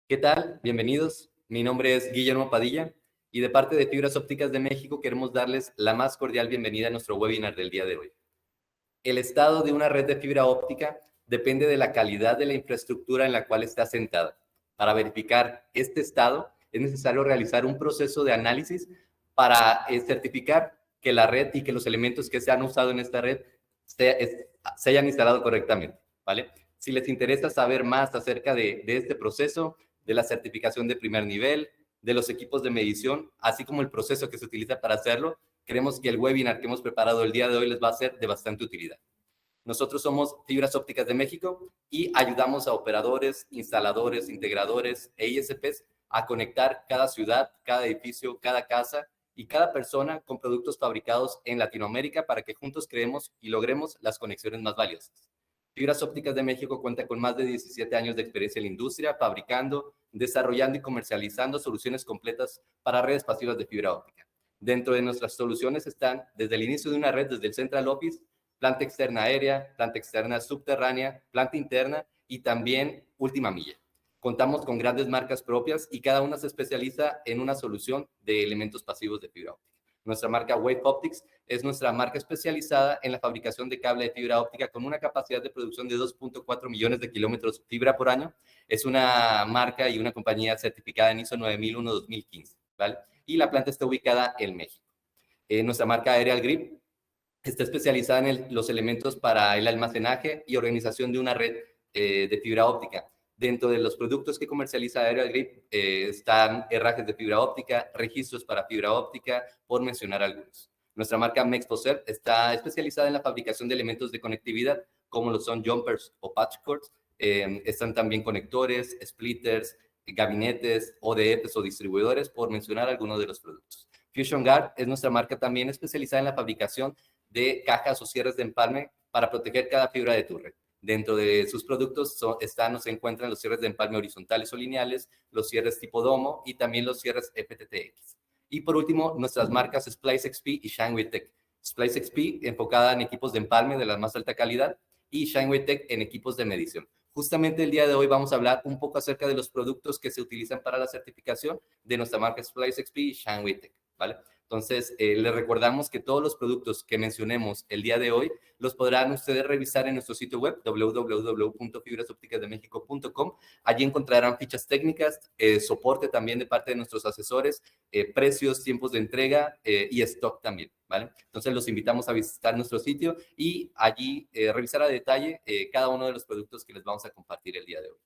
¿Qué tal? Bienvenidos. Mi nombre es Guillermo Padilla y de parte de Fibras Ópticas de México queremos darles la más cordial bienvenida a nuestro webinar del día de hoy. El estado de una red de fibra óptica depende de la calidad de la infraestructura en la cual está asentada. Para verificar este estado es necesario realizar un proceso de análisis para certificar que la red y que los elementos que se han usado en esta red se hayan instalado correctamente, ¿vale? Si les interesa saber más acerca de este proceso, de la certificación de primer nivel, de los equipos de medición, así como el proceso que se utiliza para hacerlo, creemos que el webinar que hemos preparado el día de hoy les va a ser de bastante utilidad. Nosotros somos Fibras Ópticas de México y ayudamos a operadores, instaladores, integradores e ISPs a conectar cada ciudad, cada edificio, cada casa y cada persona con productos fabricados en Latinoamérica para que juntos creemos y logremos las conexiones más valiosas. Fibras Ópticas de México cuenta con más de 17 años de experiencia en la industria, fabricando, desarrollando y comercializando soluciones completas para redes pasivas de fibra óptica. Dentro de nuestras soluciones están desde el inicio de una red, desde el Central Office, planta externa aérea, planta externa subterránea, planta interna y también última milla. Contamos con grandes marcas propias y cada una se especializa en una solución de elementos pasivos de fibra óptica. Nuestra marca Wave Optics es nuestra marca especializada en la fabricación de cable de fibra óptica con una capacidad de producción de 2.4 millones de kilómetros fibra por año. Es una marca y una compañía certificada en ISO 9001-2015, ¿vale? Y la planta está ubicada en México. Nuestra marca Aerial Grip está especializada en los elementos para el almacenaje y organización de una red de fibra óptica. Dentro de los productos que comercializa Aerial Grip están herrajes de fibra óptica, registros para fibra óptica, por mencionar algunos. Nuestra marca Mexposer está especializada en la fabricación de elementos de conectividad, como lo son jumpers o patch cords. Están también conectores, splitters, gabinetes, ODFs o distribuidores, por mencionar algunos de los productos. Fusion Guard es nuestra marca también especializada en la fabricación de cajas o cierres de empalme para proteger cada fibra de tu red. Dentro de sus productos se encuentran los cierres de empalme horizontales o lineales, los cierres tipo domo y también los cierres FTTX. Y por último, nuestras marcas Splice XP y Shineway Tech. Splice XP enfocada en equipos de empalme de la más alta calidad y Shineway Tech en equipos de medición. Justamente el día de hoy vamos a hablar un poco acerca de los productos que se utilizan para la certificación de nuestra marca Splice XP y Shineway Tech, ¿vale? Entonces, les recordamos que todos los productos que mencionemos el día de hoy los podrán ustedes revisar en nuestro sitio web www.fibrasopticasdemexico.com. Allí encontrarán fichas técnicas, soporte también de parte de nuestros asesores, precios, tiempos de entrega y stock también, ¿vale? Entonces, los invitamos a visitar nuestro sitio y allí revisar a detalle cada uno de los productos que les vamos a compartir el día de hoy.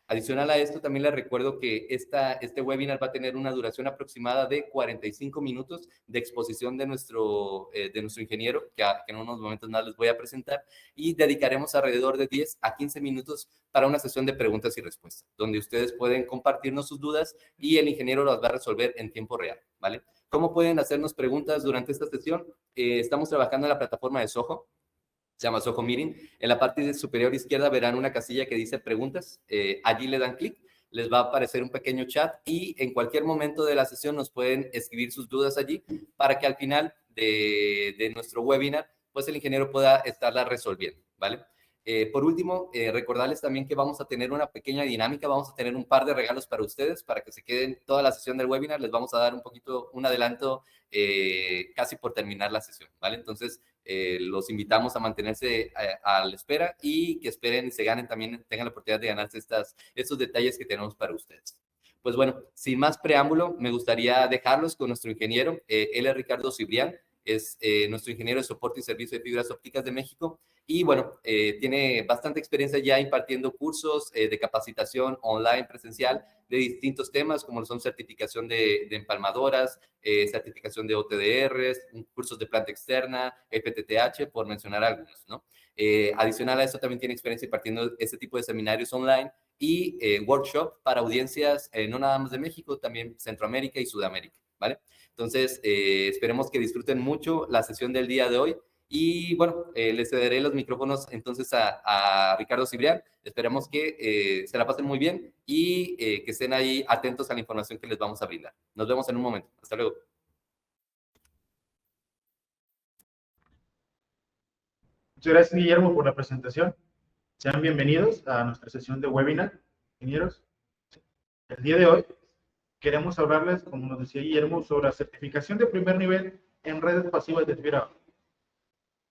Adicional a esto, también les recuerdo que este webinar va a tener una duración aproximada de 45 minutos de exposición de nuestro ingeniero, que en unos momentos más les voy a presentar, y dedicaremos alrededor de 10 a 15 minutos para una sesión de preguntas y respuestas, donde ustedes pueden compartirnos sus dudas y el ingeniero las va a resolver en tiempo real, ¿vale? ¿Cómo pueden hacernos preguntas durante esta sesión? Estamos trabajando en la plataforma de Soho. Se llama Soho Meeting. En la parte superior izquierda verán una casilla que dice preguntas. Allí le dan clic, les va a aparecer un pequeño chat y en cualquier momento de la sesión nos pueden escribir sus dudas allí para que al final de nuestro webinar, pues el ingeniero pueda estarla resolviendo, ¿vale? Por último, recordarles también que vamos a tener una pequeña dinámica, vamos a tener un par de regalos para ustedes, para que se queden toda la sesión del webinar, les vamos a dar un adelanto casi por terminar la sesión, ¿vale? Entonces, los invitamos a mantenerse a la espera y que esperen y se ganen también, tengan la oportunidad de ganarse estos detalles que tenemos para ustedes. Pues bueno, sin más preámbulo, me gustaría dejarlos con nuestro ingeniero. Él es Ricardo Cibrián, es nuestro ingeniero de soporte y servicio de fibras ópticas de México. Y bueno, tiene bastante experiencia ya impartiendo cursos de capacitación online presencial de distintos temas, como son certificación de empalmadoras, certificación de OTDRs, cursos de planta externa, FTTH, por mencionar algunos, ¿no? Adicional a eso, también tiene experiencia impartiendo este tipo de seminarios online y workshop para audiencias no nada más de México, también Centroamérica y Sudamérica, ¿vale? Entonces, esperemos que disfruten mucho la sesión del día de hoy. Y bueno, les cederé los micrófonos entonces a Ricardo Cibrián. Esperemos que se la pasen muy bien y que estén ahí atentos a la información que les vamos a brindar. Nos vemos en un momento. Hasta luego. Muchas gracias, Guillermo, por la presentación. Sean bienvenidos a nuestra sesión de webinar, ingenieros. El día de hoy queremos hablarles, como nos decía Guillermo, sobre la certificación de primer nivel en redes pasivas de fibra óptica.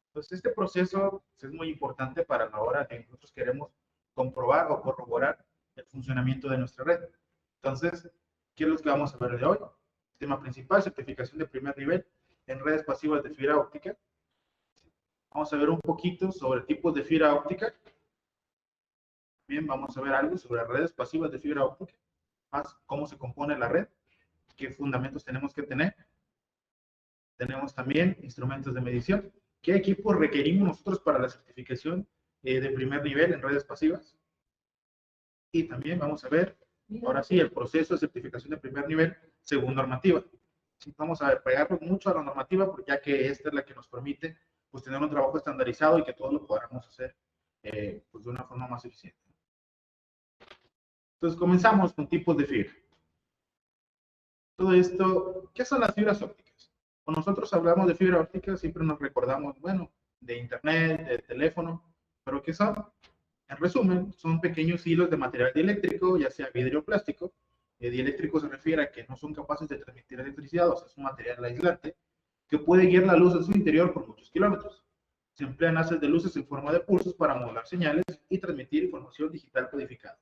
Entonces, este proceso es muy importante para la hora que nosotros queremos comprobar o corroborar el funcionamiento de nuestra red. Entonces, ¿qué es lo que vamos a ver de hoy? Tema principal, certificación de primer nivel en redes pasivas de fibra óptica. Vamos a ver un poquito sobre tipos de fibra óptica. Bien, vamos a ver algo sobre redes pasivas de fibra óptica, más cómo se compone la red, qué fundamentos tenemos que tener. Tenemos también instrumentos de medición. ¿Qué equipos requerimos nosotros para la certificación de primer nivel en redes pasivas? Y también vamos a ver, ahora sí, el proceso de certificación de primer nivel según normativa. Vamos a pegarnos mucho a la normativa, porque ya que esta es la que nos permite pues, tener un trabajo estandarizado y que todos lo podamos hacer pues, de una forma más eficiente. Entonces, comenzamos con tipos de fibra. Todo esto, ¿qué son las fibras ópticas? Cuando nosotros hablamos de fibra óptica, siempre nos recordamos, bueno, de internet, de teléfono, pero ¿qué son? En resumen, son pequeños hilos de material dieléctrico, ya sea vidrio o plástico. Dieléctrico se refiere a que no son capaces de transmitir electricidad, o sea, es un material aislante que puede guiar la luz en su interior por muchos kilómetros. Se emplean haces de luces en forma de pulsos para modular señales y transmitir información digital codificada.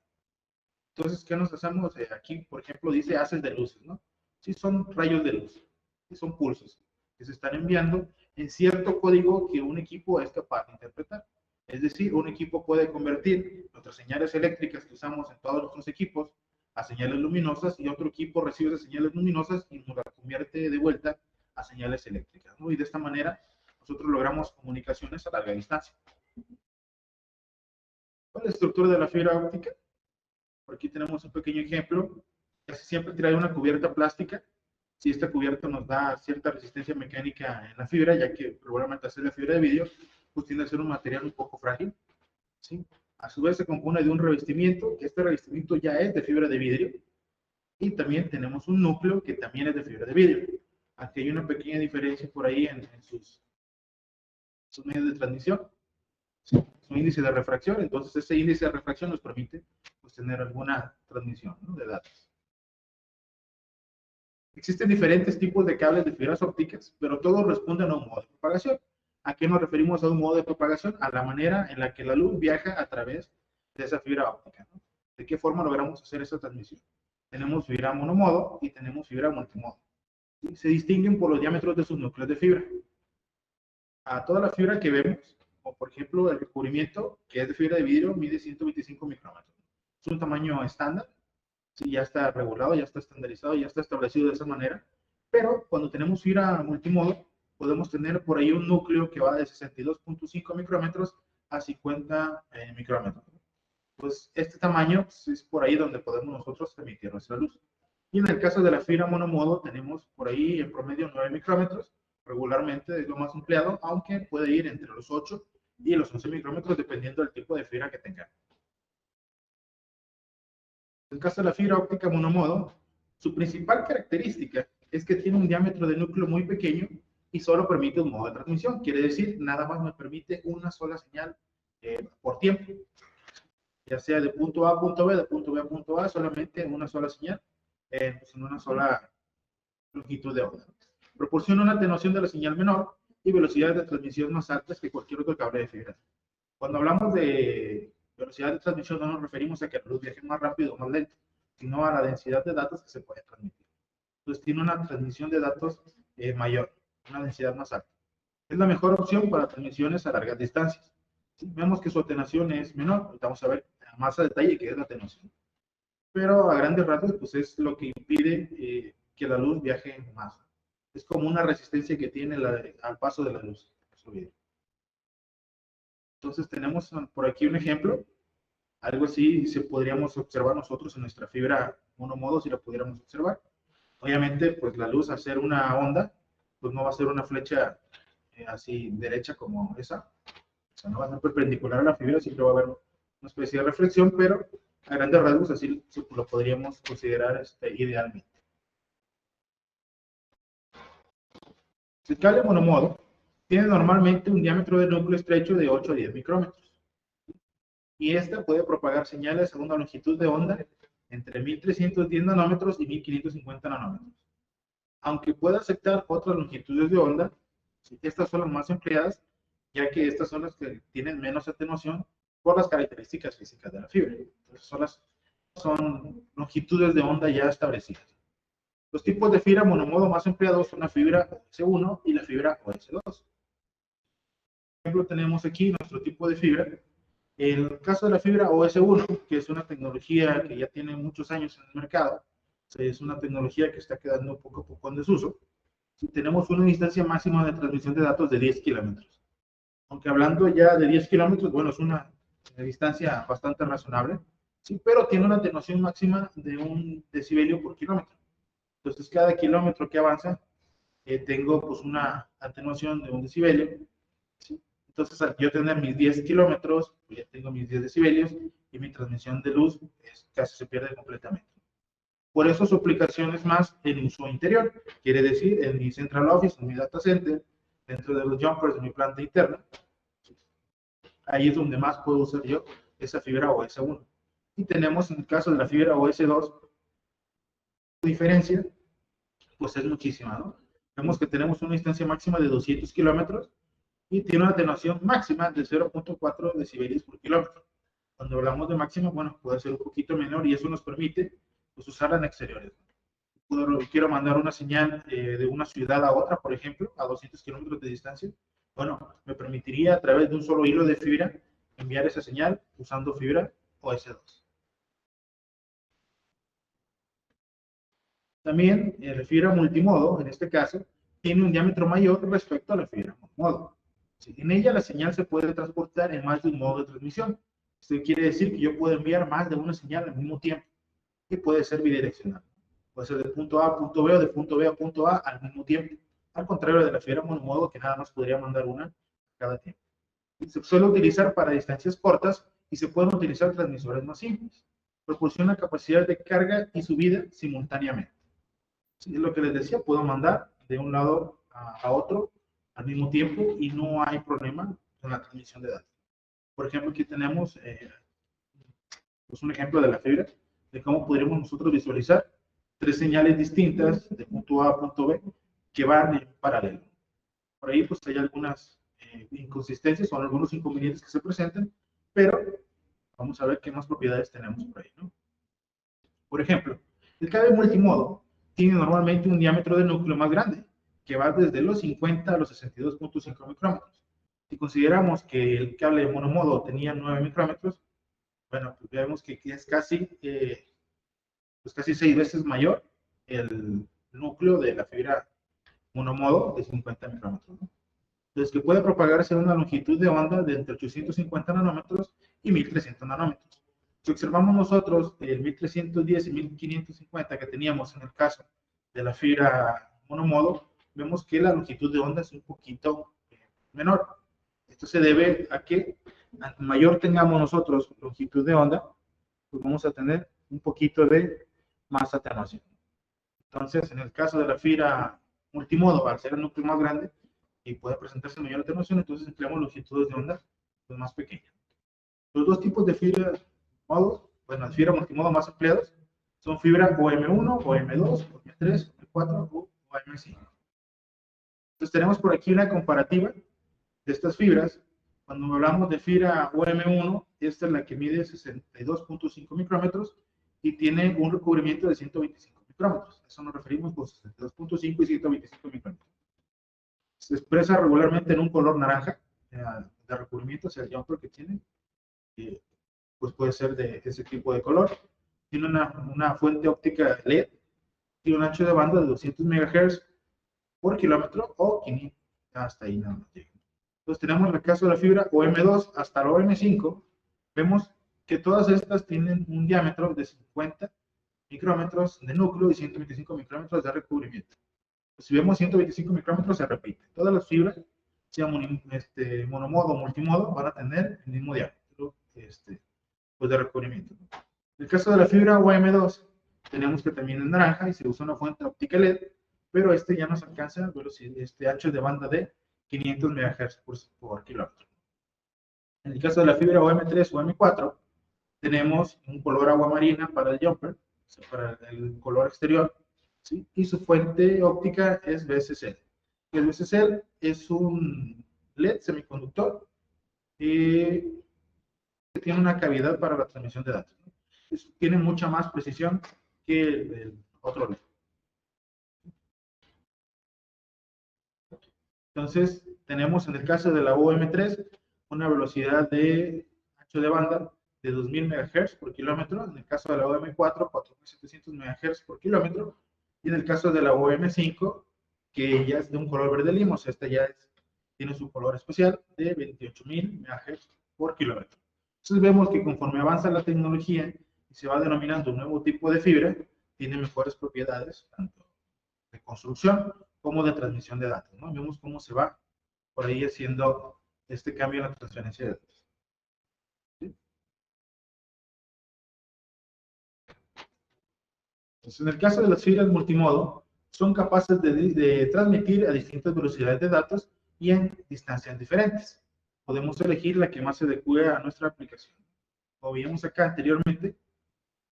Entonces, ¿qué nos hacemos? Aquí, por ejemplo, dice haces de luces, ¿no? Sí, son rayos de luz, sí, son pulsos que se están enviando en cierto código que un equipo es capaz de interpretar. Es decir, un equipo puede convertir nuestras señales eléctricas que usamos en todos nuestros equipos a señales luminosas, y otro equipo recibe esas señales luminosas y nos las convierte de vuelta a señales eléctricas, ¿no? Y de esta manera nosotros logramos comunicaciones a larga distancia. ¿Cuál es la estructura de la fibra óptica? Por aquí tenemos un pequeño ejemplo. Casi siempre trae una cubierta plástica. Si esta cubierta nos da cierta resistencia mecánica en la fibra, ya que probablemente hacer la fibra de vidrio, pues tiende a ser un material un poco frágil, ¿sí? A su vez se compone de un revestimiento, que este revestimiento ya es de fibra de vidrio, y también tenemos un núcleo que también es de fibra de vidrio. Aquí hay una pequeña diferencia por ahí en sus medios de transmisión. Sí, su índice de refracción. Entonces ese índice de refracción nos permite pues, tener alguna transmisión, ¿no?, de datos. Existen diferentes tipos de cables de fibras ópticas, pero todos responden a un modo de propagación. ¿A qué nos referimos a un modo de propagación? A la manera en la que la luz viaja a través de esa fibra óptica, ¿no? ¿De qué forma logramos hacer esa transmisión? Tenemos fibra monomodo y tenemos fibra multimodo. ¿Sí? Se distinguen por los diámetros de sus núcleos de fibra. A toda la fibra que vemos, o por ejemplo el recubrimiento, que es de fibra de vidrio, mide 125 micrómetros. Es un tamaño estándar, ¿sí? Ya está regulado, ya está estandarizado, ya está establecido de esa manera. Pero cuando tenemos fibra multimodo, podemos tener por ahí un núcleo que va de 62.5 micrómetros a 50 micrómetros. Pues este tamaño pues, es por ahí donde podemos nosotros emitir nuestra luz. Y en el caso de la fibra monomodo, tenemos por ahí en promedio 9 micrómetros, regularmente es lo más empleado, aunque puede ir entre los 8 y los 11 micrómetros dependiendo del tipo de fibra que tengamos. En el caso de la fibra óptica monomodo, su principal característica es que tiene un diámetro de núcleo muy pequeño y solo permite un modo de transmisión. Quiere decir, nada más me permite una sola señal por tiempo. Ya sea de punto A a punto B, de punto B a punto A, solamente una sola señal, pues en una sola longitud de onda. Proporciona una atenuación de la señal menor y velocidades de transmisión más altas que cualquier otro cable de fibra. Cuando hablamos de velocidad de transmisión, no nos referimos a que la luz viaje más rápido o más lento, sino a la densidad de datos que se puede transmitir. Entonces tiene una transmisión de datos mayor, una densidad más alta. Es la mejor opción para transmisiones a largas distancias. ¿Sí? Vemos que su atenuación es menor, vamos a ver más a detalle qué es la atenuación. Pero a grandes rasgos, pues es lo que impide que la luz viaje más. Es como una resistencia que tiene al paso de la luz. Entonces tenemos por aquí un ejemplo. Algo así se podríamos observar nosotros en nuestra fibra monomodo, si la pudiéramos observar. Obviamente, pues la luz, al ser una onda, pues no va a ser una flecha así derecha como esa. O sea, no va a ser perpendicular a la fibra, siempre va a haber una especie de reflexión, pero a grandes rasgos así lo podríamos considerar idealmente. El cable monomodo tiene normalmente un diámetro de núcleo estrecho de 8 a 10 micrómetros. Y esta puede propagar señales a una longitud de onda entre 1310 nanómetros y 1550 nanómetros. Aunque pueda aceptar otras longitudes de onda, estas son las más empleadas, ya que estas son las que tienen menos atenuación por las características físicas de la fibra. Entonces son longitudes de onda ya establecidas. Los tipos de fibra monomodo más empleados son la fibra OS1 y la fibra OS2. Por ejemplo, tenemos aquí nuestro tipo de fibra. En el caso de la fibra OS1, que es una tecnología que ya tiene muchos años en el mercado, es una tecnología que está quedando poco a poco en desuso, tenemos una distancia máxima de transmisión de datos de 10 kilómetros. Aunque hablando ya de 10 kilómetros, bueno, es una distancia bastante razonable, sí, pero tiene una atenuación máxima de 1 decibelio por kilómetro. Entonces, cada kilómetro que avanza, tengo pues una atenuación de 1 decibelio. ¿Sí? Entonces, al yo tener mis 10 kilómetros, pues ya tengo mis 10 decibelios y mi transmisión de luz casi se pierde completamente. Por eso su aplicación es más en uso interior, quiere decir en mi central office, en mi data center, dentro de los jumpers de mi planta interna. Ahí es donde más puedo usar yo esa fibra OS1. Y tenemos en el caso de la fibra OS2, la diferencia pues es muchísima, ¿no? Vemos que tenemos una distancia máxima de 200 kilómetros y tiene una atenuación máxima de 0.4 decibelios por kilómetro. Cuando hablamos de máxima, bueno, puede ser un poquito menor y eso nos permite pues, usarla en exteriores. Quiero mandar una señal de una ciudad a otra, por ejemplo, a 200 kilómetros de distancia. Bueno, me permitiría a través de un solo hilo de fibra enviar esa señal usando fibra OS2. También la fibra multimodo, en este caso, tiene un diámetro mayor respecto a la fibra monomodo. En ella la señal se puede transportar en más de un modo de transmisión. Esto quiere decir que yo puedo enviar más de una señal al mismo tiempo y puede ser bidireccional. Puede ser de punto A a punto B o de punto B a punto A al mismo tiempo. Al contrario de la fibra monomodo que nada más podría mandar una cada tiempo. Se suele utilizar para distancias cortas y se pueden utilizar transmisores más simples. Proporciona capacidad de carga y subida simultáneamente. Sí, es lo que les decía, puedo mandar de un lado a otro al mismo tiempo y no hay problema con la transmisión de datos. Por ejemplo, aquí tenemos pues un ejemplo de la fibra, de cómo podríamos nosotros visualizar 3 señales distintas de punto A a punto B que van en paralelo. Por ahí pues hay algunas inconsistencias o algunos inconvenientes que se presentan, pero vamos a ver qué más propiedades tenemos por ahí, ¿no? Por ejemplo, el cable multimodo tiene normalmente un diámetro de núcleo más grande, que va desde los 50 a los 62.5 micrómetros. Si consideramos que el cable monomodo tenía 9 micrómetros, bueno, pues vemos que es casi, pues casi 6 veces mayor el núcleo de la fibra monomodo de 50 micrómetros, ¿no? Entonces, que puede propagarse a una longitud de onda de entre 850 nanómetros y 1300 nanómetros. Si observamos nosotros el 1310 y 1550 que teníamos en el caso de la fibra monomodo, vemos que la longitud de onda es un poquito menor. Esto se debe a que mayor tengamos nosotros longitud de onda, pues vamos a tener un poquito de más atenuación. Entonces, en el caso de la fibra multimodo, al ser el núcleo más grande y puede presentarse mayor atenuación, entonces empleamos longitudes de onda pues, más pequeñas. Los dos tipos de fibra modos, bueno, las fibras multimodo más empleadas son fibra OM1, OM2, OM3, OM4 o OM5. Entonces tenemos por aquí una comparativa de estas fibras. Cuando hablamos de fibra OM1, esta es la que mide 62.5 micrómetros y tiene un recubrimiento de 125 micrómetros. Eso nos referimos con 62.5 y 125 micrómetros. Se expresa regularmente en un color naranja de recubrimiento, o sea, el jumper que tiene, pues puede ser de ese tipo de color. Tiene una fuente óptica LED, tiene un ancho de banda de 200 MHz por kilómetro o 500, hasta ahí nada más llega. Entonces tenemos el caso de la fibra OM2 hasta la OM5, vemos que todas estas tienen un diámetro de 50 micrómetros de núcleo y 125 micrómetros de recubrimiento. Si vemos 125 micrómetros se repite. Todas las fibras, sea monomodo o multimodo, van a tener el mismo diámetro pues de recubrimiento. En el caso de la fibra OM2, tenemos que también es naranja y se usa una fuente óptica LED, pero ya nos alcanza ancho de banda de 500 MHz por kilómetro. En el caso de la fibra OM3 o OM4, Tenemos un color agua marina para el jumper, o sea, para el color exterior, ¿sí? Y su fuente óptica es BSC. El BSC es un LED semiconductor que tiene una cavidad para la transmisión de datos, ¿no? Tiene mucha más precisión que el otro LED. Entonces, tenemos en el caso de la OM3 una velocidad de ancho de banda de 2000 MHz por kilómetro, en el caso de la OM4, 4700 MHz por kilómetro, y en el caso de la OM5, que ya es de un color verde limo, o sea, esta ya tiene su color especial de 28000 MHz por kilómetro. Entonces vemos que conforme avanza la tecnología y se va denominando un nuevo tipo de fibra, tiene mejores propiedades, tanto de construcción como de transmisión de datos, ¿no? Vemos cómo se va por ahí haciendo este cambio en la transferencia de datos. ¿Sí? Entonces, en el caso de las fibras multimodo, son capaces de transmitir a distintas velocidades de datos y en distancias diferentes. Podemos elegir la que más se adecue a nuestra aplicación. Como vimos acá anteriormente,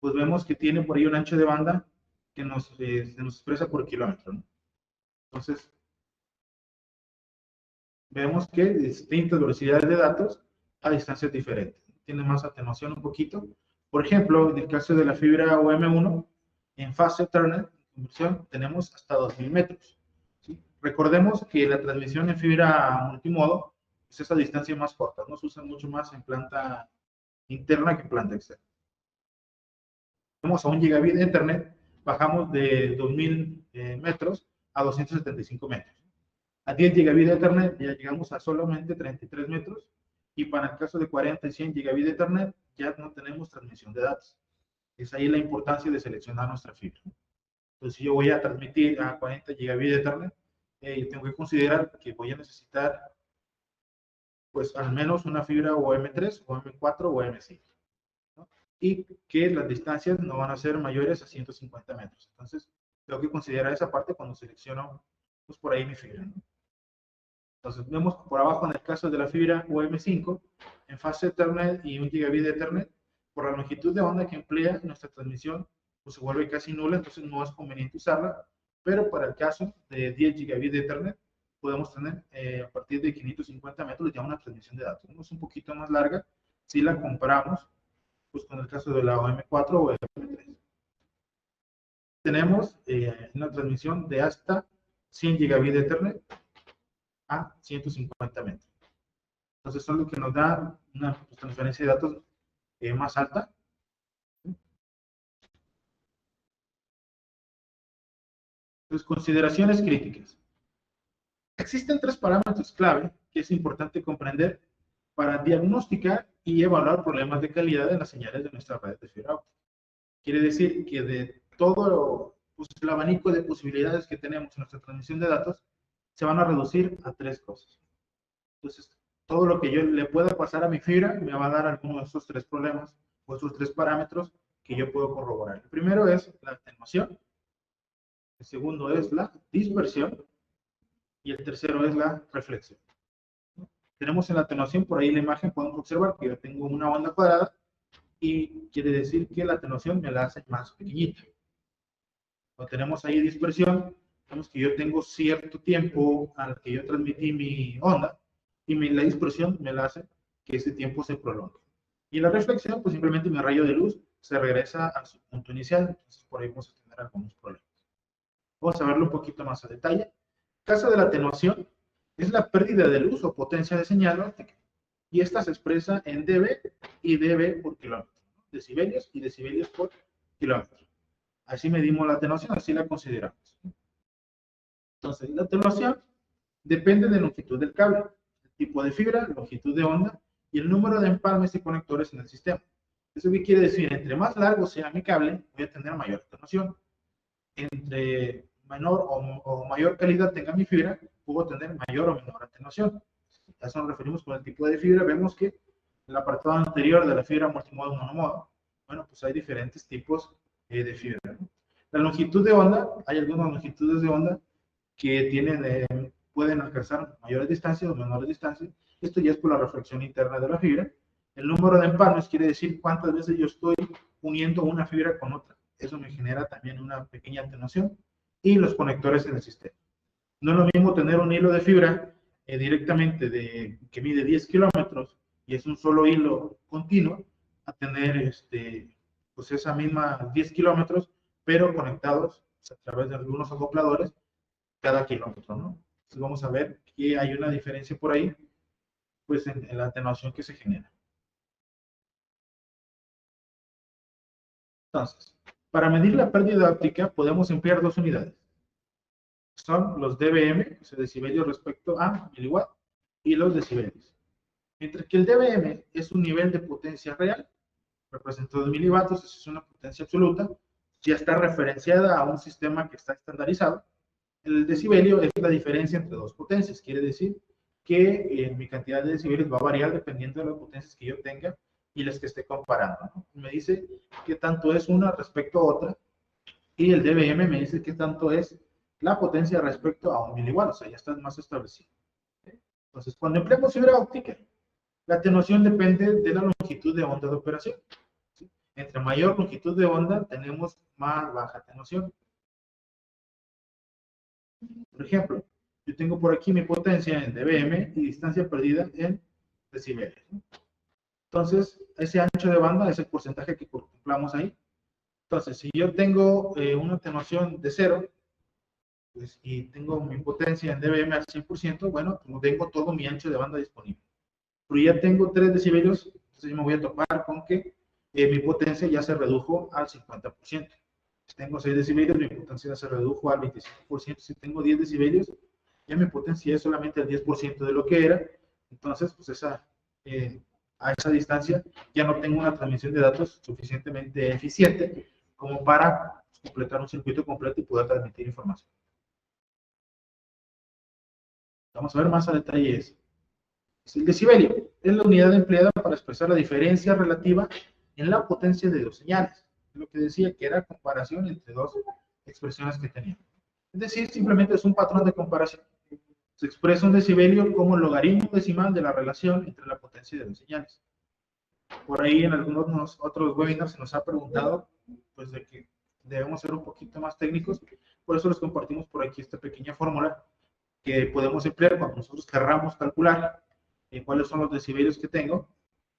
pues vemos que tiene por ahí un ancho de banda que se nos expresa por kilómetro, ¿no? Entonces, vemos que distintas velocidades de datos a distancias diferentes. Tiene más atenuación un poquito. Por ejemplo, en el caso de la fibra OM1, en fase Ethernet, conversión, tenemos hasta 2000 metros. ¿Sí? Recordemos que la transmisión en fibra multimodo es esa distancia más corta, ¿no? Se usa mucho más en planta interna que en planta externa. Vamos a 1 gigabit de Ethernet, bajamos de 2000 metros a 275 metros. A 10 gigabit de Ethernet ya llegamos a solamente 33 metros y para el caso de 40 y 100 gigabit de Ethernet ya no tenemos transmisión de datos. Es ahí la importancia de seleccionar nuestra fibra. Entonces, si yo voy a transmitir a 40 gigabit de Ethernet, tengo que considerar que voy a necesitar pues al menos una fibra OM3, OM4 o OM5, ¿no? Y que las distancias no van a ser mayores a 150 metros. Entonces, tengo que considerar esa parte cuando selecciono pues por ahí mi fibra, ¿no? Entonces, vemos por abajo en el caso de la fibra UM5, en fase Ethernet y 1 gigabit de Ethernet, por la longitud de onda que emplea nuestra transmisión, pues se vuelve casi nula, entonces no es conveniente usarla, pero para el caso de 10 gigabit de Ethernet, podemos tener a partir de 550 metros ya una transmisión de datos, ¿no? Es un poquito más larga si la comparamos pues, con el caso de la OM4 o OM3. Tenemos una transmisión de hasta 100 gigabit de Ethernet a 150 metros. Entonces, eso es lo que nos da una transferencia de datos más alta. Entonces, consideraciones críticas. Existen 3 parámetros clave que es importante comprender para diagnosticar y evaluar problemas de calidad en las señales de nuestra red de fibra óptica. Quiere decir que de todo pues, el abanico de posibilidades que tenemos en nuestra transmisión de datos, se van a reducir a 3 cosas. Entonces, todo lo que yo le pueda pasar a mi fibra me va a dar alguno de esos 3 problemas o esos 3 parámetros que yo puedo corroborar. El primero es la atenuación, el segundo es la dispersión y el tercero es la reflexión. Tenemos en la atenuación, por ahí en la imagen podemos observar que yo tengo una onda cuadrada y quiere decir que la atenuación me la hace más pequeñita. Cuando tenemos ahí dispersión, vemos que yo tengo cierto tiempo al que yo transmití mi onda y la dispersión me la hace que ese tiempo se prolongue. Y la reflexión, pues simplemente mi rayo de luz se regresa a su punto inicial, entonces por ahí vamos a tener algunos problemas. Vamos a verlo un poquito más a detalle. El caso de la atenuación es la pérdida de luz o potencia de señal óptica, y esta se expresa en dB y dB por kilómetro, ¿no? Decibelios y decibelios por kilómetro. Así medimos la atenuación, así la consideramos. Entonces, la atenuación depende de la longitud del cable, el tipo de fibra, longitud de onda y el número de empalmes y conectores en el sistema. ¿Eso qué quiere decir? Entre más largo sea mi cable, voy a tener mayor atenuación. Entre menor o mayor calidad tenga mi fibra, puedo tener mayor o menor atenuación. A eso nos referimos con el tipo de fibra. Vemos que en el apartado anterior de la fibra multimodo monomodo, bueno, pues hay diferentes tipos de fibra, ¿no? La longitud de onda, hay algunas longitudes de onda que pueden alcanzar mayores distancias o menores distancias. Esto ya es por la reflexión interna de la fibra. El número de empalmes quiere decir cuántas veces yo estoy uniendo una fibra con otra. Eso me genera también una pequeña atenuación. Y los conectores en el sistema. No es lo mismo tener un hilo de fibra directamente que mide 10 kilómetros y es un solo hilo continuo, a tener pues esa misma 10 kilómetros, pero conectados a través de algunos acopladores cada kilómetro, ¿no? Entonces vamos a ver que hay una diferencia por ahí, pues en la atenuación que se genera. Entonces, para medir la pérdida óptica podemos emplear dos unidades. Son los dBm, o sea, decibelios respecto a miliwatt, y los decibelios. Mientras que el dBm es un nivel de potencia real, representado en milivatios, es una potencia absoluta, ya está referenciada a un sistema que está estandarizado. El decibelio es la diferencia entre dos potencias, quiere decir que mi cantidad de decibelios va a variar dependiendo de las potencias que yo tenga y las que esté comparando, ¿no? Me dice qué tanto es una respecto a otra, y el dBm me dice qué tanto es la potencia respecto a un miliwatt, o sea, ya está más establecido. Entonces, cuando empleamos fibra óptica, la atenuación depende de la longitud de onda de operación. ¿Sí? Entre mayor longitud de onda, tenemos más baja atenuación. Por ejemplo, yo tengo por aquí mi potencia en dBm y distancia perdida en decibelios, ¿no? Entonces, ese ancho de banda es el porcentaje que contemplamos ahí. Entonces, si yo tengo una atenuación de 0, pues, y tengo mi potencia en dBm al 100%, bueno, como tengo todo mi ancho de banda disponible. Pero ya tengo 3 decibelios, entonces yo me voy a topar con que mi potencia ya se redujo al 50%. Si tengo 6 decibelios, mi potencia ya se redujo al 25%. Si tengo 10 decibelios, ya mi potencia es solamente el 10% de lo que era. Entonces, pues a esa distancia ya no tengo una transmisión de datos suficientemente eficiente como para completar un circuito completo y poder transmitir información. Vamos a ver más a detalle eso. El decibelio es la unidad empleada para expresar la diferencia relativa en la potencia de dos señales. Es lo que decía, que era comparación entre dos expresiones que teníamos. Es decir, simplemente es un patrón de comparación. Se expresa un decibelio como el logaritmo decimal de la relación entre la potencia de dos señales. Por ahí en algunos otros webinars se nos ha preguntado, pues, de que debemos ser un poquito más técnicos. Por eso les compartimos por aquí esta pequeña fórmula que podemos emplear cuando nosotros querramos calcular cuáles son los decibelios que tengo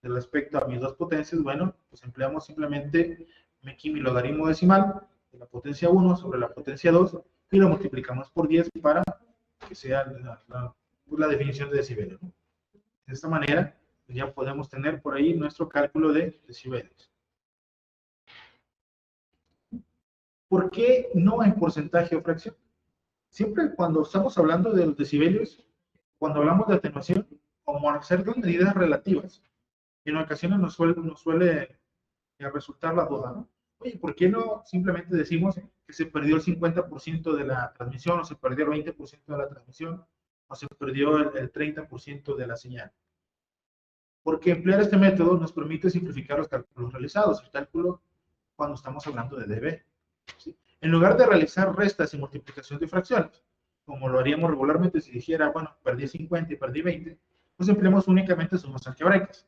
respecto a mis dos potencias. Bueno, pues empleamos simplemente mi logaritmo decimal de la potencia 1 sobre la potencia 2 y lo multiplicamos por 10 para que sea la definición de decibelio, ¿no? De esta manera, pues ya podemos tener por ahí nuestro cálculo de decibelios. ¿Por qué no en porcentaje o fracción? Siempre cuando estamos hablando de los decibelios, cuando hablamos de atenuación, como al ser dos medidas relativas, en ocasiones nos suele resultar la duda, ¿no? Oye, ¿por qué no simplemente decimos que se perdió el 50% de la transmisión, o se perdió el 20% de la transmisión, o se perdió el 30% de la señal? Porque emplear este método nos permite simplificar los cálculos realizados, el cálculo cuando estamos hablando de dB, ¿sí? En lugar de realizar restas y multiplicación de fracciones, como lo haríamos regularmente si dijera, bueno, perdí 50 y perdí 20, pues empleamos únicamente sumas algebraicas.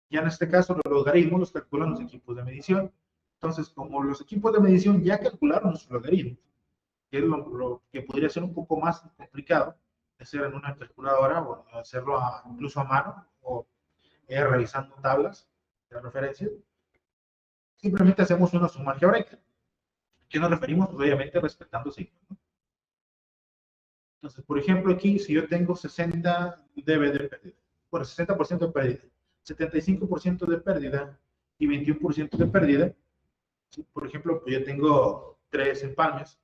Ya en este caso, los logaritmos los calculan los equipos de medición. Entonces, como los equipos de medición ya calcularon los logaritmos, que es lo que podría ser un poco más complicado, hacer en una calculadora o hacerlo incluso a mano o revisando tablas de referencia, simplemente hacemos una suma algebraica. ¿Qué nos referimos? Pues obviamente respetando signos, ¿no? Entonces, por ejemplo, aquí, si yo tengo 60 dB de pérdida, bueno, 60% de pérdida, 75% de pérdida y 21% de pérdida, ¿sí? Por ejemplo, pues yo tengo 3 empalmes,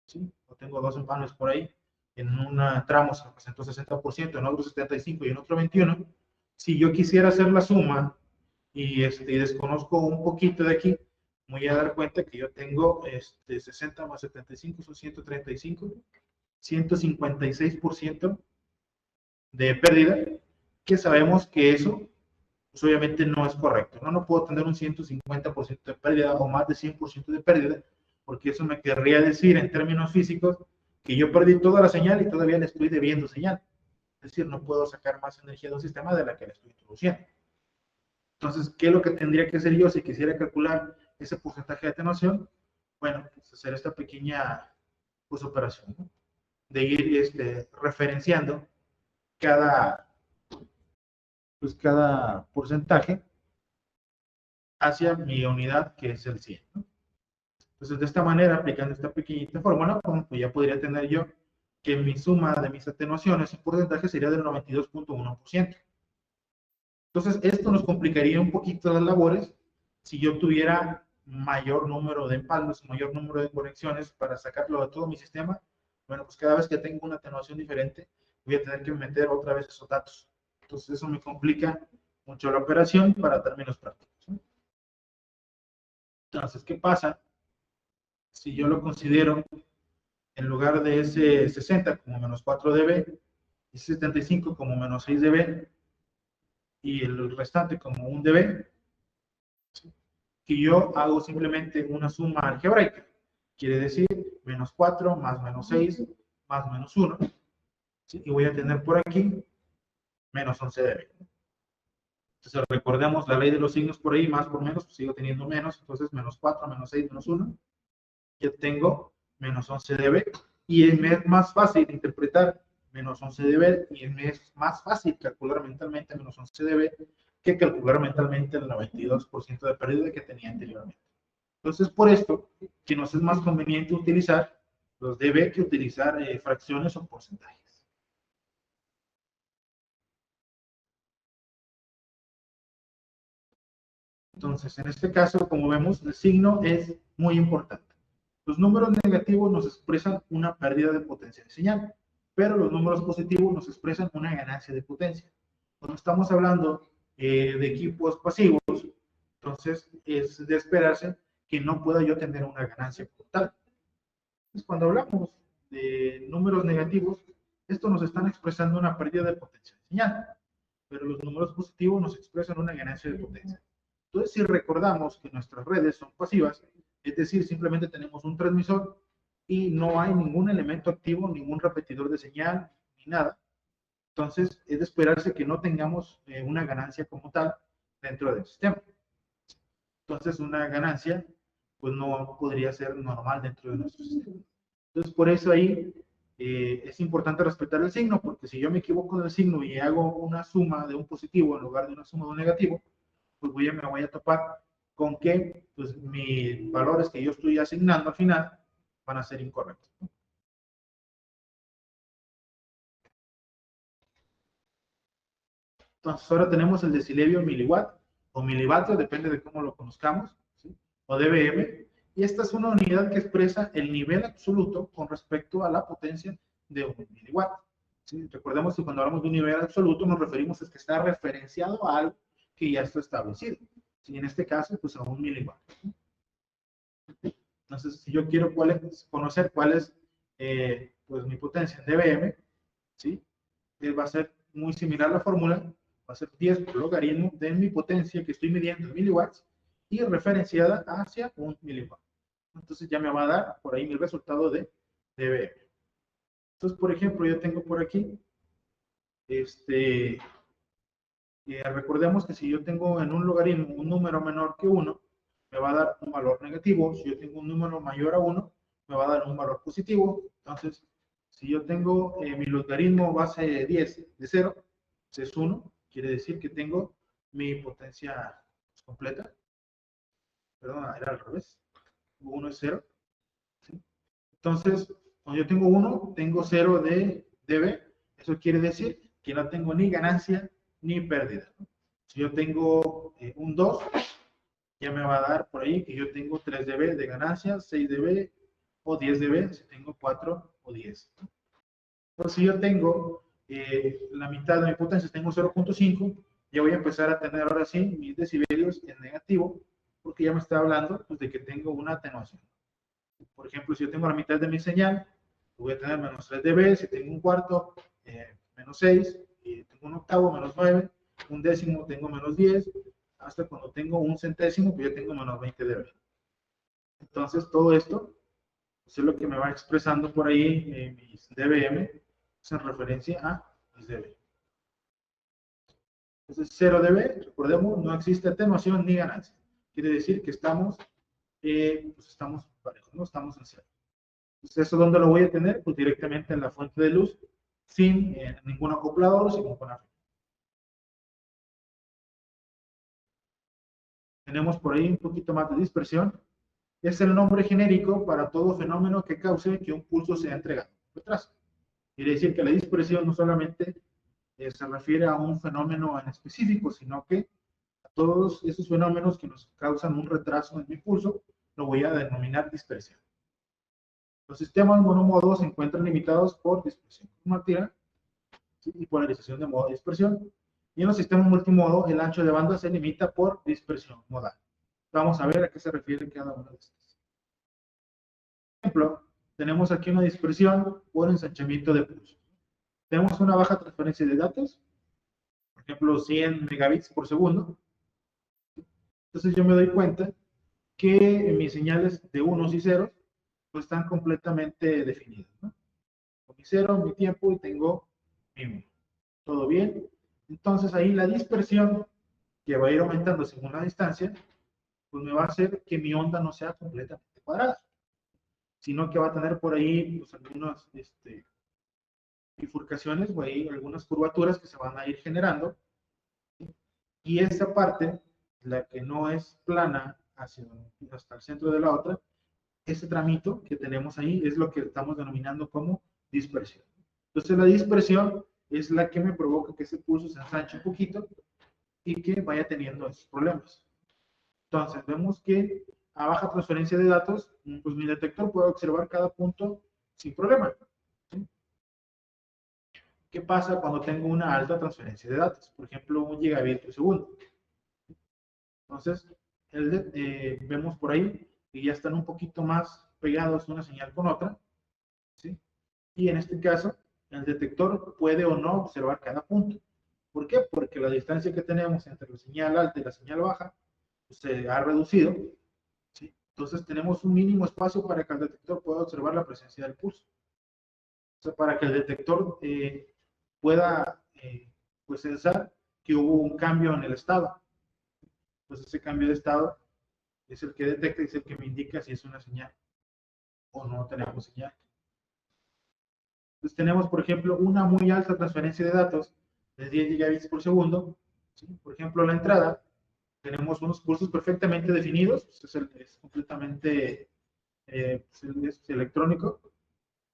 ¿sí? O tengo 2 empalmes por ahí, en un tramo se representó 60%, en otro 75% y en otro 21%. Si yo quisiera hacer la suma y desconozco un poquito de aquí, me voy a dar cuenta que yo tengo 60 más 75 son 135, 156% de pérdida, que sabemos que eso, pues obviamente no es correcto, ¿no? No puedo tener un 150% de pérdida o más de 100% de pérdida, porque eso me querría decir en términos físicos que yo perdí toda la señal y todavía le estoy debiendo señal. Es decir, no puedo sacar más energía de un sistema de la que le estoy introduciendo. Entonces, ¿qué es lo que tendría que hacer yo si quisiera calcular ese porcentaje de atenuación? Bueno, pues hacer esta pequeña pues, operación, ¿no? De ir referenciando cada, pues, cada porcentaje hacia mi unidad, que es el 100, ¿no? Entonces, de esta manera, aplicando esta pequeñita fórmula, pues ya podría tener yo que mi suma de mis atenuaciones en porcentaje sería del 92.1%. Entonces, esto nos complicaría un poquito las labores si yo tuviera mayor número de empalmes, mayor número de conexiones para sacarlo de todo mi sistema. Bueno, pues cada vez que tengo una atenuación diferente, voy a tener que meter otra vez esos datos. Entonces, eso me complica mucho la operación para términos prácticos, ¿no? Entonces, ¿qué pasa si yo lo considero en lugar de ese 60 como menos 4 dB, ese 75 como menos 6 dB y el restante como 1 dB? Que yo hago simplemente una suma algebraica. Quiere decir menos 4 más menos 6 más menos 1. ¿Sí? Y voy a tener por aquí menos 11 dB. Entonces recordemos la ley de los signos por ahí, más por menos, pues sigo teniendo menos. Entonces menos 4, menos 6, menos 1. Yo tengo menos 11 dB. Y me es más fácil interpretar menos 11 dB y me es más fácil calcular mentalmente menos 11 dB que calcular mentalmente el 92% de pérdida que tenía anteriormente. Entonces, por esto, que nos es más conveniente utilizar los dB que utilizar fracciones o porcentajes. Entonces, en este caso, como vemos, el signo es muy importante. Los números negativos nos expresan una pérdida de potencia de señal, pero los números positivos nos expresan una ganancia de potencia. Cuando estamos hablando de equipos pasivos, entonces es de esperarse que no pueda yo tener una ganancia como tal. Entonces, cuando hablamos de números negativos, estos nos están expresando una pérdida de potencia de señal, pero los números positivos nos expresan una ganancia de potencia. Entonces, si recordamos que nuestras redes son pasivas, es decir, simplemente tenemos un transmisor y no hay ningún elemento activo, ningún repetidor de señal, ni nada, entonces es de esperarse que no tengamos una ganancia como tal dentro del sistema. Entonces, una ganancia pues no podría ser normal dentro de nuestro sistema. Entonces, por eso ahí es importante respetar el signo, porque si yo me equivoco del signo y hago una suma de un positivo en lugar de una suma de un negativo, pues me voy a topar con que pues, mis valores que yo estoy asignando al final van a ser incorrectos, ¿no? Entonces, ahora tenemos el decilevio miliwatt o milivatio, depende de cómo lo conozcamos, ¿sí? O dBm, y esta es una unidad que expresa el nivel absoluto con respecto a la potencia de un miliwatt. ¿Sí? Recordemos que cuando hablamos de un nivel absoluto nos referimos a que está referenciado a algo que ya está establecido. ¿Sí? En este caso, pues a un miliwatt. Entonces, si yo quiero conocer cuál es pues, mi potencia en dBm, ¿sí? Va a ser muy similar la fórmula, va a ser 10 por logaritmo de mi potencia que estoy midiendo en miliwatts y referenciada hacia un miliwatt. Entonces ya me va a dar por ahí mi resultado de dBm. Entonces, por ejemplo, yo tengo por aquí, recordemos que si yo tengo en un logaritmo un número menor que 1, me va a dar un valor negativo. Si yo tengo un número mayor a 1, me va a dar un valor positivo. Entonces, si yo tengo mi logaritmo base 10 de 0, pues es 1, quiere decir que tengo mi potencia completa. Perdón, era al revés. 1 es 0. ¿Sí? Entonces, cuando yo tengo 1, tengo 0 de dB. Eso quiere decir que no tengo ni ganancia ni pérdida. Si yo tengo un 2, ya me va a dar por ahí que yo tengo 3 dB de ganancia, 6 dB o 10 dB si tengo 4 o 10. Entonces, si yo tengo la mitad de mi potencia, tengo 0.5, ya voy a empezar a tener ahora sí mis decibelios en negativo, porque ya me está hablando pues, de que tengo una atenuación. Por ejemplo, si yo tengo la mitad de mi señal, voy a tener menos 3 dB, si tengo un cuarto, menos 6, y tengo un octavo, menos 9, un décimo, tengo menos 10, hasta cuando tengo un centésimo, pues ya tengo menos 20 dB. Entonces, todo esto pues, es lo que me va expresando por ahí mis dBm, pues, en referencia a mis dB. Entonces 0 dB, recordemos, no existe atenuación ni ganancia. Quiere decir que estamos, pues estamos parejos, no estamos en 0. Entonces, ¿eso dónde lo voy a tener? Pues directamente en la fuente de luz, sin ningún acoplador, sin ninguna. Tenemos por ahí un poquito más de dispersión. Es el nombre genérico para todo fenómeno que cause que un pulso sea entregado por detrás. Quiere decir que la dispersión no solamente se refiere a un fenómeno en específico, sino que a todos esos fenómenos que nos causan un retraso en mi pulso, lo voy a denominar dispersión. Los sistemas monomodo se encuentran limitados por dispersión cromática y polarización de modo de dispersión. Y en los sistemas multimodo, el ancho de banda se limita por dispersión modal. Vamos a ver a qué se refiere cada una de estas. Por ejemplo, tenemos aquí una dispersión por ensanchamiento de pulso. Tenemos una baja transferencia de datos, por ejemplo, 100 megabits por segundo. Entonces yo me doy cuenta que mis señales de unos y ceros pues están completamente definidas, ¿no? Con mi cero, mi tiempo y tengo mi 1. ¿Todo bien? Entonces ahí la dispersión que va a ir aumentando según la distancia, pues me va a hacer que mi onda no sea completamente cuadrada, sino que va a tener por ahí pues, algunas bifurcaciones o ahí algunas curvaturas que se van a ir generando. Y esa parte, la que no es plana hasta el centro de la otra, ese tramito que tenemos ahí es lo que estamos denominando como dispersión. Entonces la dispersión es la que me provoca que ese pulso se ensanche un poquito y que vaya teniendo esos problemas. Entonces vemos que a baja transferencia de datos, pues mi detector puede observar cada punto sin problema. ¿Sí? ¿Qué pasa cuando tengo una alta transferencia de datos? Por ejemplo, 1 gigabit por segundo. Entonces, vemos por ahí que ya están un poquito más pegados una señal con otra. ¿Sí? Y en este caso, el detector puede o no observar cada punto. ¿Por qué? Porque la distancia que tenemos entre la señal alta y la señal baja pues, se ha reducido. ¿Sí? Entonces tenemos un mínimo espacio para que el detector pueda observar la presencia del pulso. O sea, para que el detector pueda pues pensar que hubo un cambio en el estado. Entonces ese cambio de estado es el que detecta y es el que me indica si es una señal o no tenemos señal. Entonces tenemos, por ejemplo, una muy alta transferencia de datos de 10 gigabits por segundo. ¿Sí? Por ejemplo, la entrada, tenemos unos pulsos perfectamente definidos, es completamente es electrónico,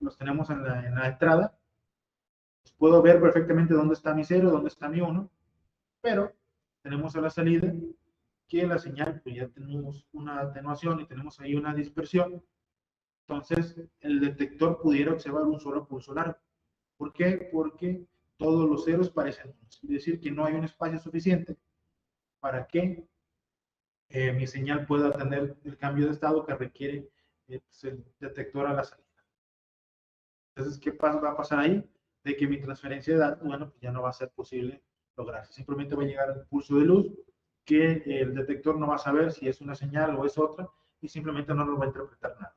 los tenemos en la entrada. Pues puedo ver perfectamente dónde está mi 0, dónde está mi 1, pero tenemos a la salida que la señal, pues ya tenemos una atenuación y tenemos ahí una dispersión. Entonces, el detector pudiera observar un solo pulso largo. ¿Por qué? Porque todos los ceros parecen unos. Es decir, que no hay un espacio suficiente para que mi señal pueda tener el cambio de estado que requiere pues, el detector a la salida. Entonces, ¿qué va a pasar ahí? De que mi transferencia de datos, bueno, pues ya no va a ser posible lograrse. Simplemente va a llegar un pulso de luz que el detector no va a saber si es una señal o es otra y simplemente no nos va a interpretar nada.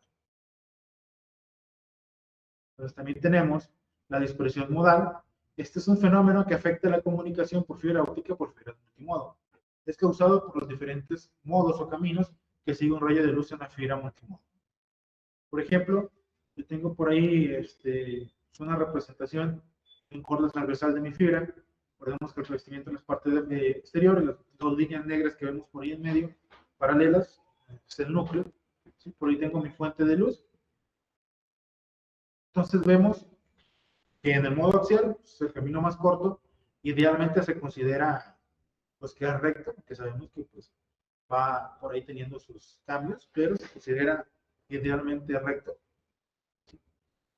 Entonces también tenemos la dispersión modal. Este es un fenómeno que afecta la comunicación por fibra óptica por fibra multimodo. Es causado por los diferentes modos o caminos que sigue un rayo de luz en la fibra multimodo. Por ejemplo, yo tengo por ahí una representación en corte transversal de mi fibra. Recordemos que el revestimiento en las partes exteriores, las dos líneas negras que vemos por ahí en medio, paralelas, es el núcleo. ¿Sí? Por ahí tengo mi fuente de luz. Entonces vemos que en el modo axial, pues, el camino más corto, idealmente se considera pues que es recto, que sabemos que pues va por ahí teniendo sus cambios, pero se considera idealmente recto.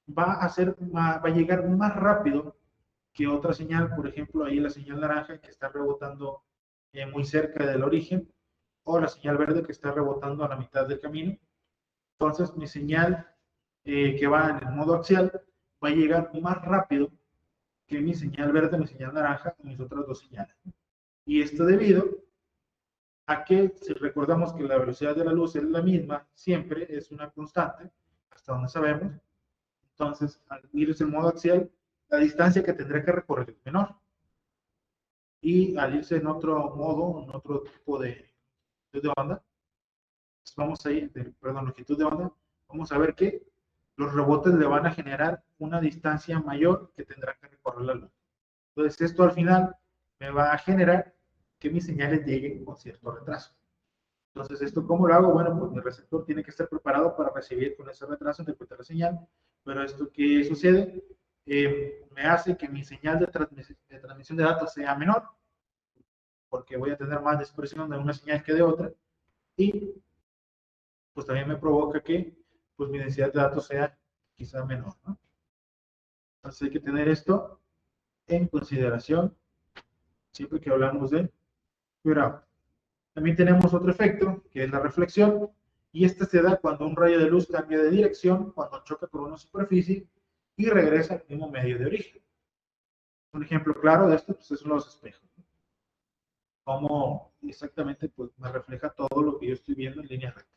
Va a llegar más rápido que otra señal, por ejemplo, ahí la señal naranja que está rebotando muy cerca del origen, o la señal verde que está rebotando a la mitad del camino. Entonces, mi señal que va en el modo axial va a llegar más rápido que mi señal verde, mi señal naranja y mis otras dos señales. Y esto debido a que, si recordamos que la velocidad de la luz es la misma, siempre es una constante, hasta donde sabemos. Entonces, al irse en modo axial, la distancia que tendré que recorrer es menor. y al irse en otro modo, en otro tipo de onda, pues vamos a ir, perdón, longitud de onda, vamos a ver que los rebotes le van a generar una distancia mayor que tendrá que recorrer la luz. Entonces, esto al final me va a generar que mis señales lleguen con cierto retraso. Entonces, ¿esto cómo lo hago? Bueno, pues mi receptor tiene que estar preparado para recibir con ese retraso, interpretar la señal, pero esto ¿qué sucede? Me hace que mi señal de transmisión de datos sea menor, porque voy a tener más dispersión de una señal que de otra, y pues también me provoca que pues mi densidad de datos sea quizá menor, ¿no? Entonces hay que tener esto en consideración siempre que hablamos de fibra óptica. También tenemos otro efecto, que es la reflexión, y este se da cuando un rayo de luz cambia de dirección, cuando choca con una superficie y regresa al mismo medio de origen. Un ejemplo claro de esto pues, son los espejos. Cómo exactamente pues, me refleja todo lo que yo estoy viendo en línea recta.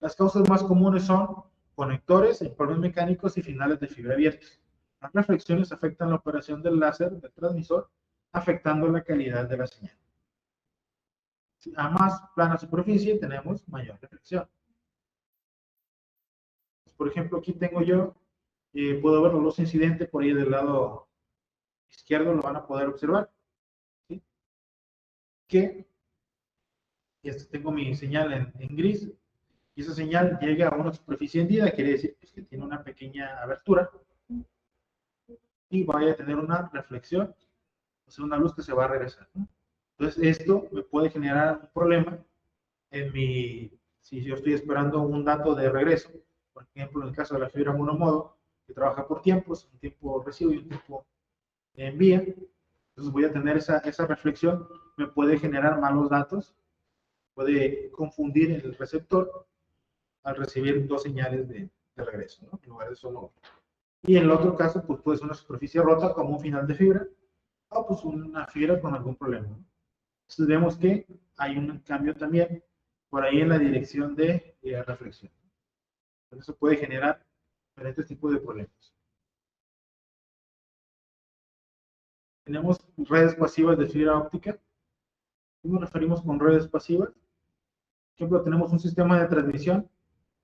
Las causas más comunes son conectores, empalmes mecánicos y finales de fibra abiertos. Las reflexiones afectan la operación del láser del transmisor, afectando la calidad de la señal. A más plana superficie tenemos mayor reflexión. Por ejemplo, aquí tengo yo, puedo ver la luz incidente por ahí del lado izquierdo, lo van a poder observar. ¿Sí? Que tengo mi señal en gris, y esa señal llega a una superficie hendida, quiere decir pues, que tiene una pequeña abertura, y vaya a tener una reflexión, o sea, una luz que se va a regresar, ¿no? Entonces, esto me puede generar un problema en si yo estoy esperando un dato de regreso, por ejemplo, en el caso de la fibra monomodo, que trabaja por tiempos, un tiempo recibo y un tiempo envía, entonces voy a tener esa reflexión, me puede generar malos datos, puede confundir el receptor al recibir dos señales de regreso, ¿no? En lugar de solo una. Y en el otro caso, pues puede ser una superficie rota como un final de fibra, o pues una fibra con algún problema, ¿no? Entonces vemos que hay un cambio también por ahí en la dirección de reflexión. Eso puede generar diferentes tipos de problemas. Tenemos redes pasivas de fibra óptica. ¿Qué nos referimos con redes pasivas? Por ejemplo, tenemos un sistema de transmisión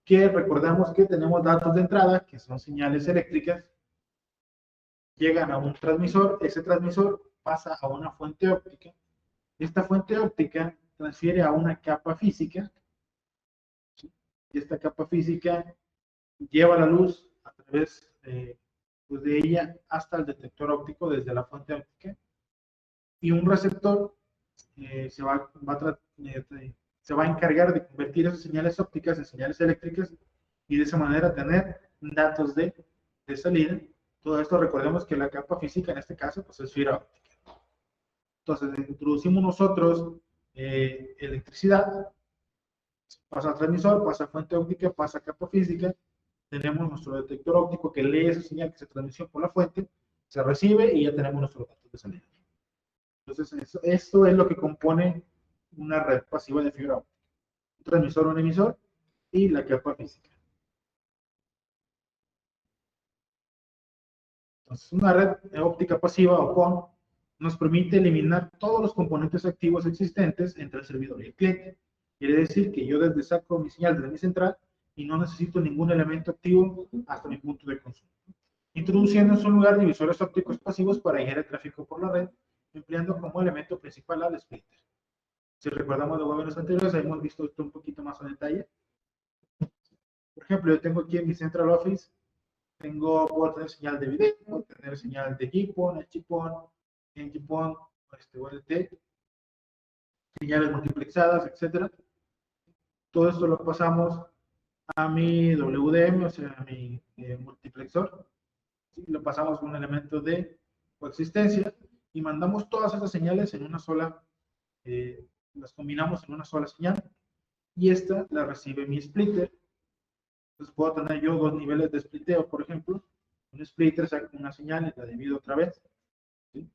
que recordamos que tenemos datos de entrada, que son señales eléctricas, llegan a un transmisor, ese transmisor pasa a una fuente óptica, esta fuente óptica transfiere a una capa física, y esta capa física lleva la luz a través pues de ella hasta el detector óptico desde la fuente óptica, y un receptor se va a encargar de convertir esas señales ópticas en señales eléctricas y de esa manera tener datos de salida. Todo esto recordemos que la capa física en este caso pues es fibra óptica. Entonces introducimos nosotros electricidad, pasa al transmisor, pasa a fuente óptica, pasa a capa física, tenemos nuestro detector óptico que lee esa señal que se transmitió por la fuente, se recibe y ya tenemos nuestros datos de salida. Entonces, esto es lo que compone una red pasiva de fibra óptica. Un transmisor o un emisor y la capa física. Entonces, una red óptica pasiva o PON nos permite eliminar todos los componentes activos existentes entre el servidor y el cliente. Quiere decir que yo desde saco mi señal de mi central y no necesito ningún elemento activo hasta mi punto de consumo. Introduciendo en su lugar divisores ópticos pasivos para guiar el tráfico por la red, empleando como elemento principal al splitter. Si recordamos de webinars anteriores, hemos visto esto un poquito más en detalle. Por ejemplo, yo tengo aquí en mi Central Office, puedo tener señal de video, puedo tener señal de GPON, HPON, NGPON, ULT, señales multiplexadas, etc. Todo esto lo pasamos a mi WDM, o sea, a mi multiplexor. ¿Sí? Lo pasamos con un elemento de coexistencia y mandamos todas esas señales en una sola, las combinamos en una sola señal y esta la recibe mi splitter. Entonces puedo tener yo dos niveles de spliteo, por ejemplo. Un splitter saca una señal y la divido otra vez. ¿Sí?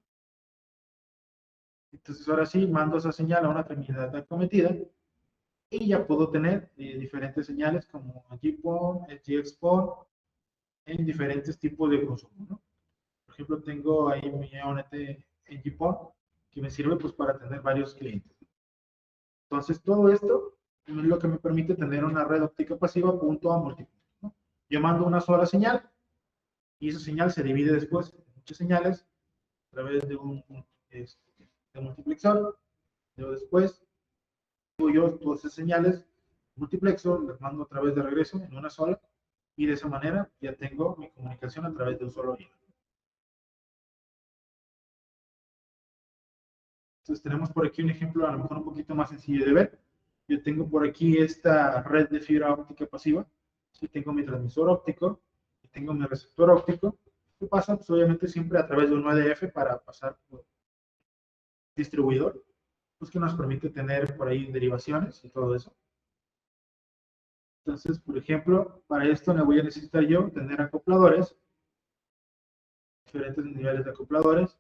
Entonces ahora sí, mando esa señal a una terminal acometida y ya puedo tener diferentes señales como GPON, GXPON, en diferentes tipos de consumo, ¿no? Por ejemplo, tengo ahí mi ONT en GPON, que me sirve pues para tener varios clientes. Entonces, todo esto es lo que me permite tener una red óptica pasiva punto a múltiples, ¿no? Yo mando una sola señal y esa señal se divide después en muchas señales a través de un multiplexor. Yo después, todas esas señales, multiplexor, las mando a través de regreso en una sola y de esa manera ya tengo mi comunicación a través de un solo hilo. Entonces tenemos por aquí un ejemplo a lo mejor un poquito más sencillo de ver. Yo tengo por aquí esta red de fibra óptica pasiva. Sí, tengo mi transmisor óptico y tengo mi receptor óptico. ¿Qué pasa? Pues obviamente siempre a través de un UDF para pasar por distribuidor, pues que nos permite tener por ahí derivaciones y todo eso. Entonces, por ejemplo, para esto me voy a necesitar yo tener acopladores, diferentes niveles de acopladores.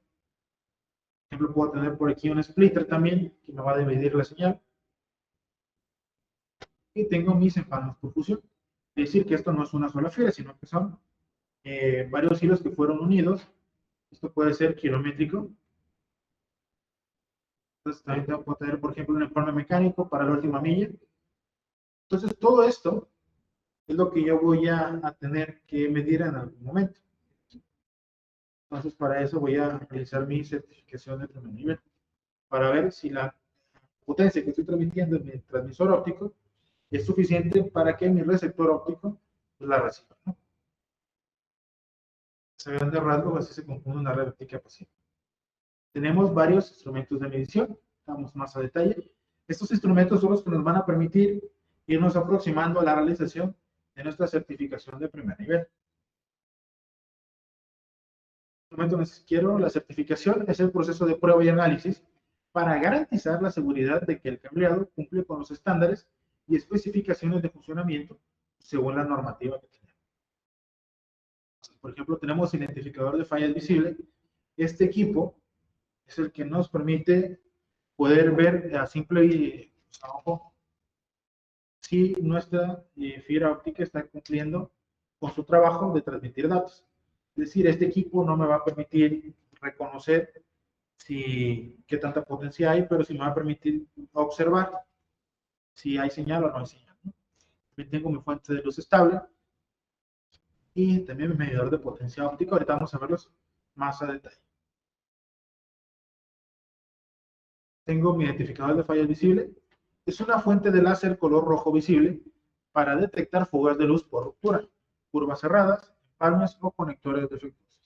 Por ejemplo, puedo tener por aquí un splitter también, que me va a dividir la señal. Y tengo mis empalmes por fusión. Es decir, que esto no es una sola fibra, sino que son varios hilos que fueron unidos. Esto puede ser kilométrico. Entonces, también puedo tener, por ejemplo, un empalme mecánico para la última milla. Entonces, todo esto es lo que yo voy a tener que medir en algún momento. Entonces, para eso voy a realizar mi certificación de primer nivel, para ver si la potencia que estoy transmitiendo en mi transmisor óptico es suficiente para que mi receptor óptico la reciba, ¿no? A grandes rasgos, así se compone una red óptica pasiva. Tenemos varios instrumentos de medición, vamos más a detalle. Estos instrumentos son los que nos van a permitir irnos aproximando a la realización de nuestra certificación de primer nivel. La certificación es el proceso de prueba y análisis para garantizar la seguridad de que el cableado cumple con los estándares y especificaciones de funcionamiento según la normativa que tenemos. Por ejemplo, tenemos identificador de fallas visible. Este equipo es el que nos permite poder ver a simple ojo si nuestra fibra óptica está cumpliendo con su trabajo de transmitir datos. Es decir, este equipo no me va a permitir reconocer qué tanta potencia hay, pero sí me va a permitir observar si hay señal o no hay señal, ¿no? También tengo mi fuente de luz estable y también mi medidor de potencia óptica. Ahorita vamos a verlos más a detalle. Tengo mi identificador de fallas visible. Es una fuente de láser color rojo visible para detectar fugas de luz por ruptura, curvas cerradas, empalmes o conectores defectuosos.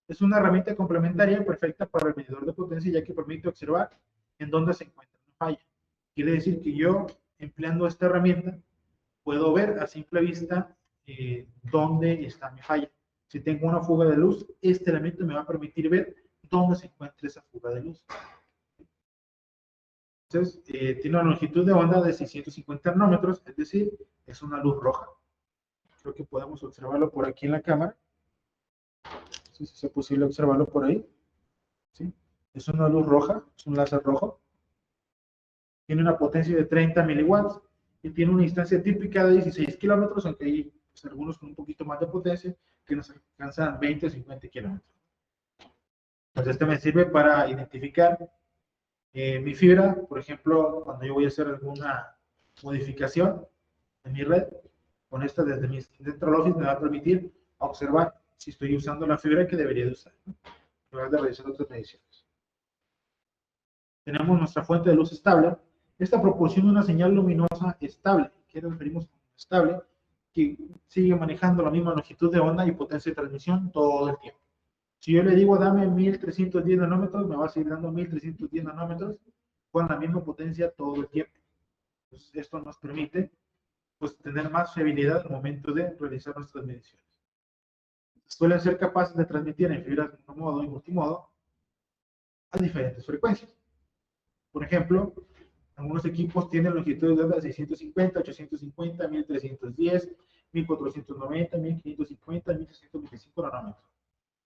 Es una herramienta complementaria perfecta para el medidor de potencia, ya que permite observar en dónde se encuentra una falla. Quiere decir que yo, empleando esta herramienta, puedo ver a simple vista dónde está mi falla. Si tengo una fuga de luz, este elemento me va a permitir ver dónde se encuentra esa fuga de luz. Entonces, tiene una longitud de onda de 650 nanómetros, es decir, es una luz roja. Creo que podemos observarlo por aquí en la cámara. No sé si es posible observarlo por ahí. ¿Sí? Es una luz roja, es un láser rojo. Tiene una potencia de 30 miliwatts y tiene una distancia típica de 16 kilómetros, aunque hay pues, algunos con un poquito más de potencia que nos alcanzan 20 o 50 kilómetros. Entonces, este me sirve para identificar mi fibra. Por ejemplo, cuando yo voy a hacer alguna modificación en mi red, con esta desde mi Central Office me va a permitir observar si estoy usando la fibra que debería de usar, ¿no? En lugar de realizar otras mediciones. Tenemos nuestra fuente de luz estable. Esta proporciona una señal luminosa estable, que nos referimos como estable, que sigue manejando la misma longitud de onda y potencia de transmisión todo el tiempo. Si yo le digo dame 1310 nanómetros, me va a seguir dando 1310 nanómetros con la misma potencia todo el tiempo. Entonces, esto nos permite pues, tener más fiabilidad al momento de realizar nuestras mediciones. Suelen ser capaces de transmitir en fibras monomodo y multimodo a diferentes frecuencias. Por ejemplo, algunos equipos tienen longitudes de onda de 650, 850, 1310, 1490, 1550, 1625 nanómetros,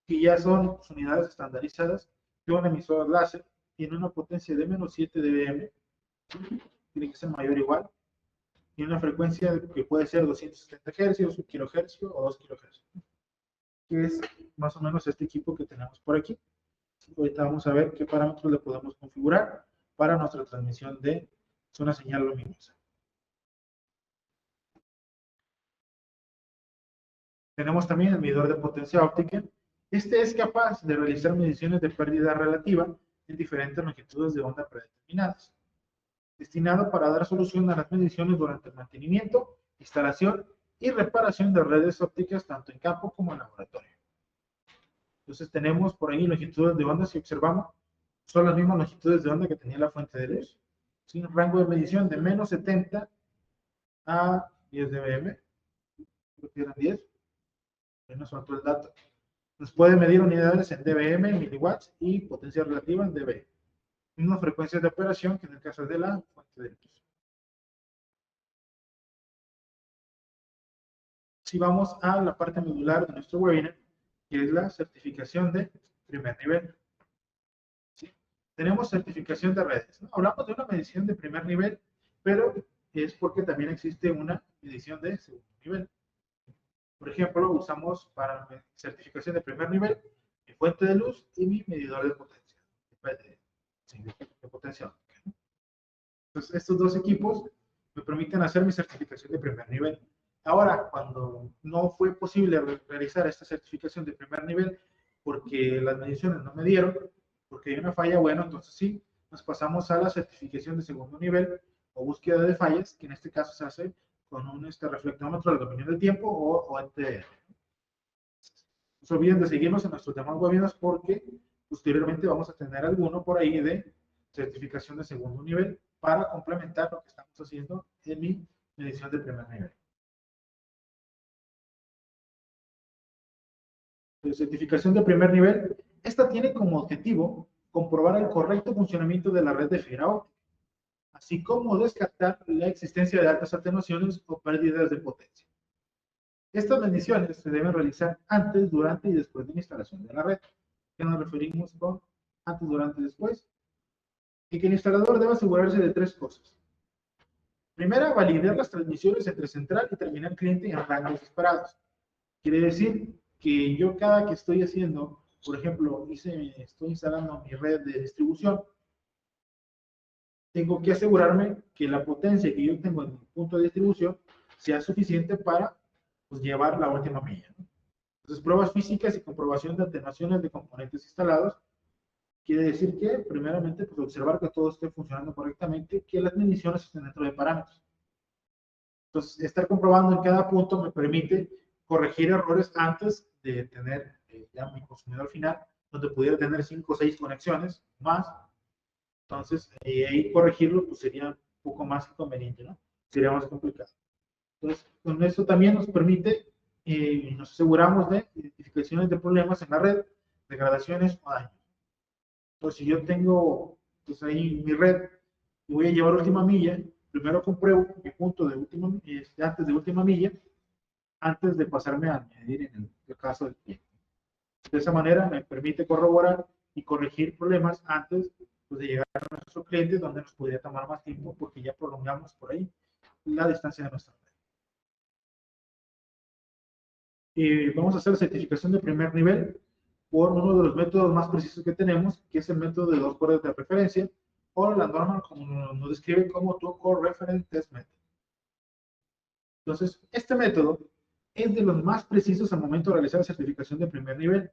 que ya son unidades estandarizadas de un emisor láser. Tiene una potencia de menos 7 dBm, tiene que ser mayor o igual, tiene una frecuencia que puede ser 270 Hz, 1 kHz o 2 kHz, que es más o menos este equipo que tenemos por aquí. Ahorita vamos a ver qué parámetros le podemos configurar para nuestra transmisión de una señal luminosa. Tenemos también el medidor de potencia óptica. Este es capaz de realizar mediciones de pérdida relativa en diferentes longitudes de onda predeterminadas, destinado para dar solución a las mediciones durante el mantenimiento, instalación y reparación de redes ópticas tanto en campo como en laboratorio. Entonces tenemos por ahí longitudes de onda, si observamos, son las mismas longitudes de onda que tenía la fuente de luz. ¿Sí? Un rango de medición de menos 70 a 10 dBm, creo que eran 10, nos faltó el dato. Nos puede medir unidades en dBm, miliwatts y potencia relativa en dB. Mismas frecuencias de operación que en el caso de la fuente de luz. Si vamos a la parte medular de nuestro webinar, que es la certificación de primer nivel. ¿Sí? Tenemos certificación de redes, ¿no? Hablamos de una medición de primer nivel, pero es porque también existe una medición de segundo nivel. Por ejemplo, usamos para certificación de primer nivel mi fuente de luz y mi medidor de potencia. De potencia. Entonces, estos dos equipos me permiten hacer mi certificación de primer nivel. Ahora, cuando no fue posible realizar esta certificación de primer nivel porque las mediciones no me dieron, porque hay una falla, bueno, entonces sí, nos pasamos a la certificación de segundo nivel o búsqueda de fallas, que en este caso se hace con un reflectómetro del dominio del tiempo o NTR. No se olviden de seguirnos en nuestros demás webinars porque posteriormente vamos a tener alguno por ahí de certificación de segundo nivel para complementar lo que estamos haciendo en mi medición de primer nivel. La certificación de primer nivel, esta tiene como objetivo comprobar el correcto funcionamiento de la red de fibra óptica, así como descartar la existencia de altas atenuaciones o pérdidas de potencia. Estas mediciones se deben realizar antes, durante y después de la instalación de la red. ¿Qué nos referimos con antes, durante y después? Y que el instalador debe asegurarse de tres cosas. Primera, validar las transmisiones entre central y terminal cliente en rangos esperados. Quiere decir que yo cada que estoy haciendo, por ejemplo, estoy instalando mi red de distribución, tengo que asegurarme que la potencia que yo tengo en mi punto de distribución sea suficiente para pues, llevar la última milla, ¿no? Entonces, pruebas físicas y comprobación de atenuaciones de componentes instalados. Quiere decir que, primeramente, pues, observar que todo esté funcionando correctamente, que las mediciones estén dentro de parámetros. Entonces, estar comprobando en cada punto me permite corregir errores antes de tener ya mi consumidor final, donde pudiera tener 5 o 6 conexiones más. Entonces, ahí corregirlo pues, sería un poco más inconveniente, ¿no? Sería más complicado. Entonces, con eso también nos permite, nos aseguramos de identificaciones de problemas en la red, degradaciones o daños. Entonces, si yo tengo pues, ahí mi red y voy a llevar última milla, primero compruebo mi punto de última, antes de última milla, antes de pasarme a medir en el caso del tiempo. De esa manera me permite corroborar y corregir problemas antes pues, de llegar a nuestro cliente, donde nos podría tomar más tiempo porque ya prolongamos por ahí la distancia de nuestra red. Vamos a hacer certificación de primer nivel por uno de los métodos más precisos que tenemos, que es el método de 2 cuerdas de referencia, o la norma como nos describe como Two-Core Reference Test Method. Entonces, este método es de los más precisos al momento de realizar la certificación de primer nivel.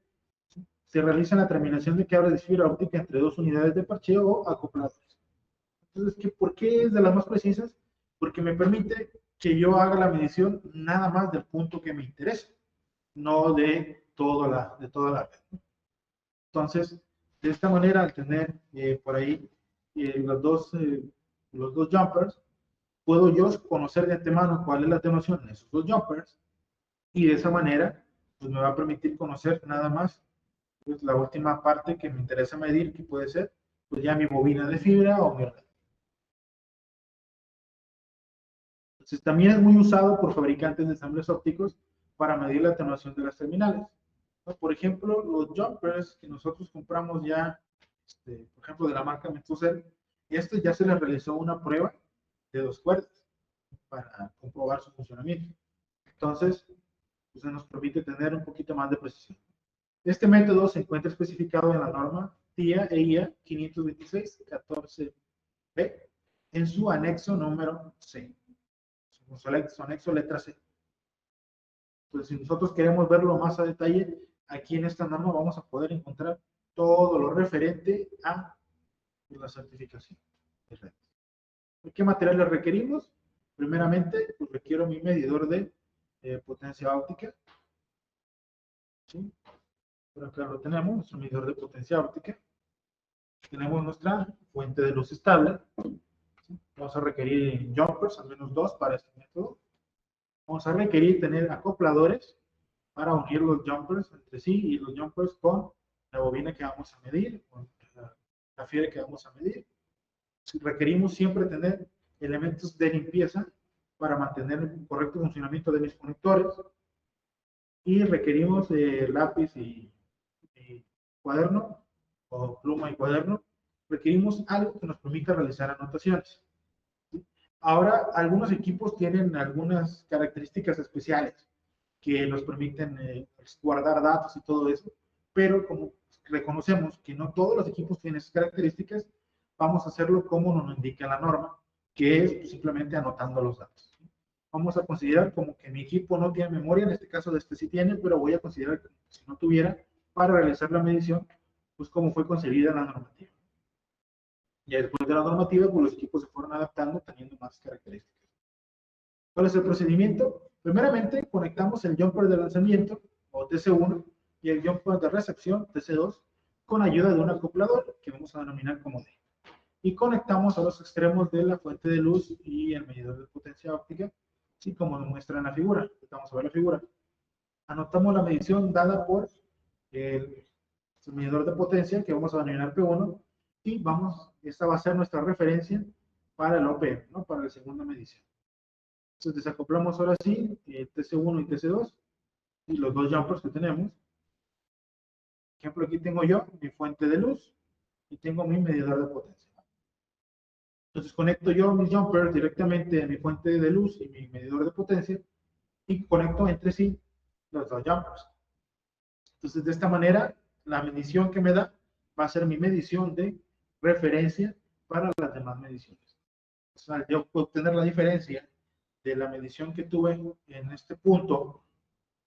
Se realiza la terminación de cables de fibra óptica entre 2 unidades de parcheo o acopladores. Entonces, ¿por qué es de las más precisas? Porque me permite que yo haga la medición nada más del punto que me interesa, no de toda la red. Entonces, de esta manera, al tener por ahí los dos jumpers, puedo yo conocer de antemano cuál es la atenuación en esos 2 jumpers y de esa manera pues me va a permitir conocer nada más pues, la última parte que me interesa medir, que puede ser pues ya mi bobina de fibra o mi red. Entonces, también es muy usado por fabricantes de ensambles ópticos para medir la atenuación de las terminales. Por ejemplo, los jumpers que nosotros compramos ya, por ejemplo, de la marca Metrocell, estos ya se les realizó una prueba de 2 cuerdas para comprobar su funcionamiento. Entonces, pues, nos permite tener un poquito más de precisión. Este método se encuentra especificado en la norma TIA EIA 526-14B en su anexo número C, su anexo letra C. Entonces, si nosotros queremos verlo más a detalle, aquí en esta norma vamos a poder encontrar todo lo referente a la certificación de red. ¿Qué materiales requerimos? Primeramente, pues requiero mi medidor de potencia óptica. ¿Sí? Por acá lo tenemos, nuestro medidor de potencia óptica. Tenemos nuestra fuente de luz estable. ¿Sí? Vamos a requerir jumpers, al menos 2 para este método. Vamos a requerir tener acopladores para unir los jumpers entre sí y los jumpers con la bobina que vamos a medir, con la fiebre que vamos a medir. Requerimos siempre tener elementos de limpieza para mantener el correcto funcionamiento de mis conectores. Y requerimos lápiz y cuaderno, o pluma y cuaderno. Requerimos algo que nos permita realizar anotaciones. Ahora, algunos equipos tienen algunas características especiales que nos permiten guardar datos y todo eso, pero como reconocemos que no todos los equipos tienen esas características, vamos a hacerlo como nos indica la norma, que es simplemente anotando los datos. Vamos a considerar como que mi equipo no tiene memoria, en este caso de este sí tiene, pero voy a considerar que si no tuviera, para realizar la medición, pues como fue concebida la normativa. Y después de la normativa, pues los equipos se fueron adaptando teniendo más características. ¿Cuál es el procedimiento? Primeramente, conectamos el jumper de lanzamiento, o TC1, y el jumper de recepción, TC2, con ayuda de un acoplador, que vamos a denominar como D. Y conectamos a los extremos de la fuente de luz y el medidor de potencia óptica, así como nos muestra en la figura. Vamos a ver la figura. Anotamos la medición dada por el medidor de potencia, que vamos a denominar P1, y esta va a ser nuestra referencia para el OPM, ¿no? Para la segunda medición. Entonces desacoplamos ahora sí TC1 y TC2 y los dos jumpers que tenemos. Por ejemplo, aquí tengo yo mi fuente de luz y tengo mi medidor de potencia. Entonces conecto yo mis jumpers directamente a mi fuente de luz y mi medidor de potencia y conecto entre sí los dos jumpers. Entonces de esta manera la medición que me da va a ser mi medición de referencia para las demás mediciones. O sea, yo puedo obtener la diferencia de la medición que tuve en este punto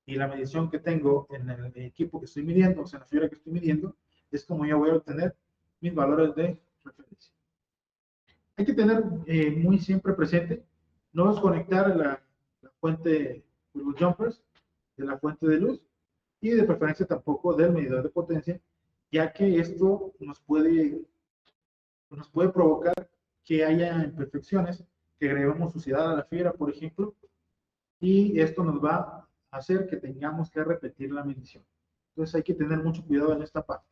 y la medición que tengo en el equipo que estoy midiendo, o sea, en la fibra que estoy midiendo, es como yo voy a obtener mis valores de referencia. Hay que tener muy siempre presente, no desconectar la fuente de los jumpers de la fuente de luz y de preferencia tampoco del medidor de potencia, ya que esto nos puede provocar que haya imperfecciones, que agreguemos suciedad a la fibra, por ejemplo, y esto nos va a hacer que tengamos que repetir la medición. Entonces hay que tener mucho cuidado en esta parte.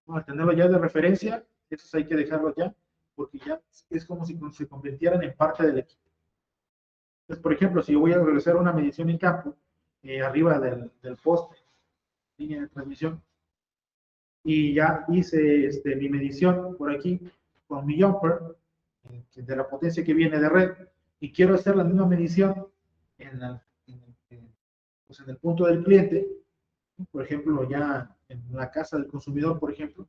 Al tenerlo ya de referencia, eso hay que dejarlo ya, porque ya es como si se convirtieran en parte del equipo. Entonces, por ejemplo, si yo voy a realizar una medición en campo, arriba del poste, línea de transmisión, y ya hice mi medición por aquí con mi jumper de la potencia que viene de red, y quiero hacer la misma medición en el punto del cliente, por ejemplo, ya en la casa del consumidor, por ejemplo,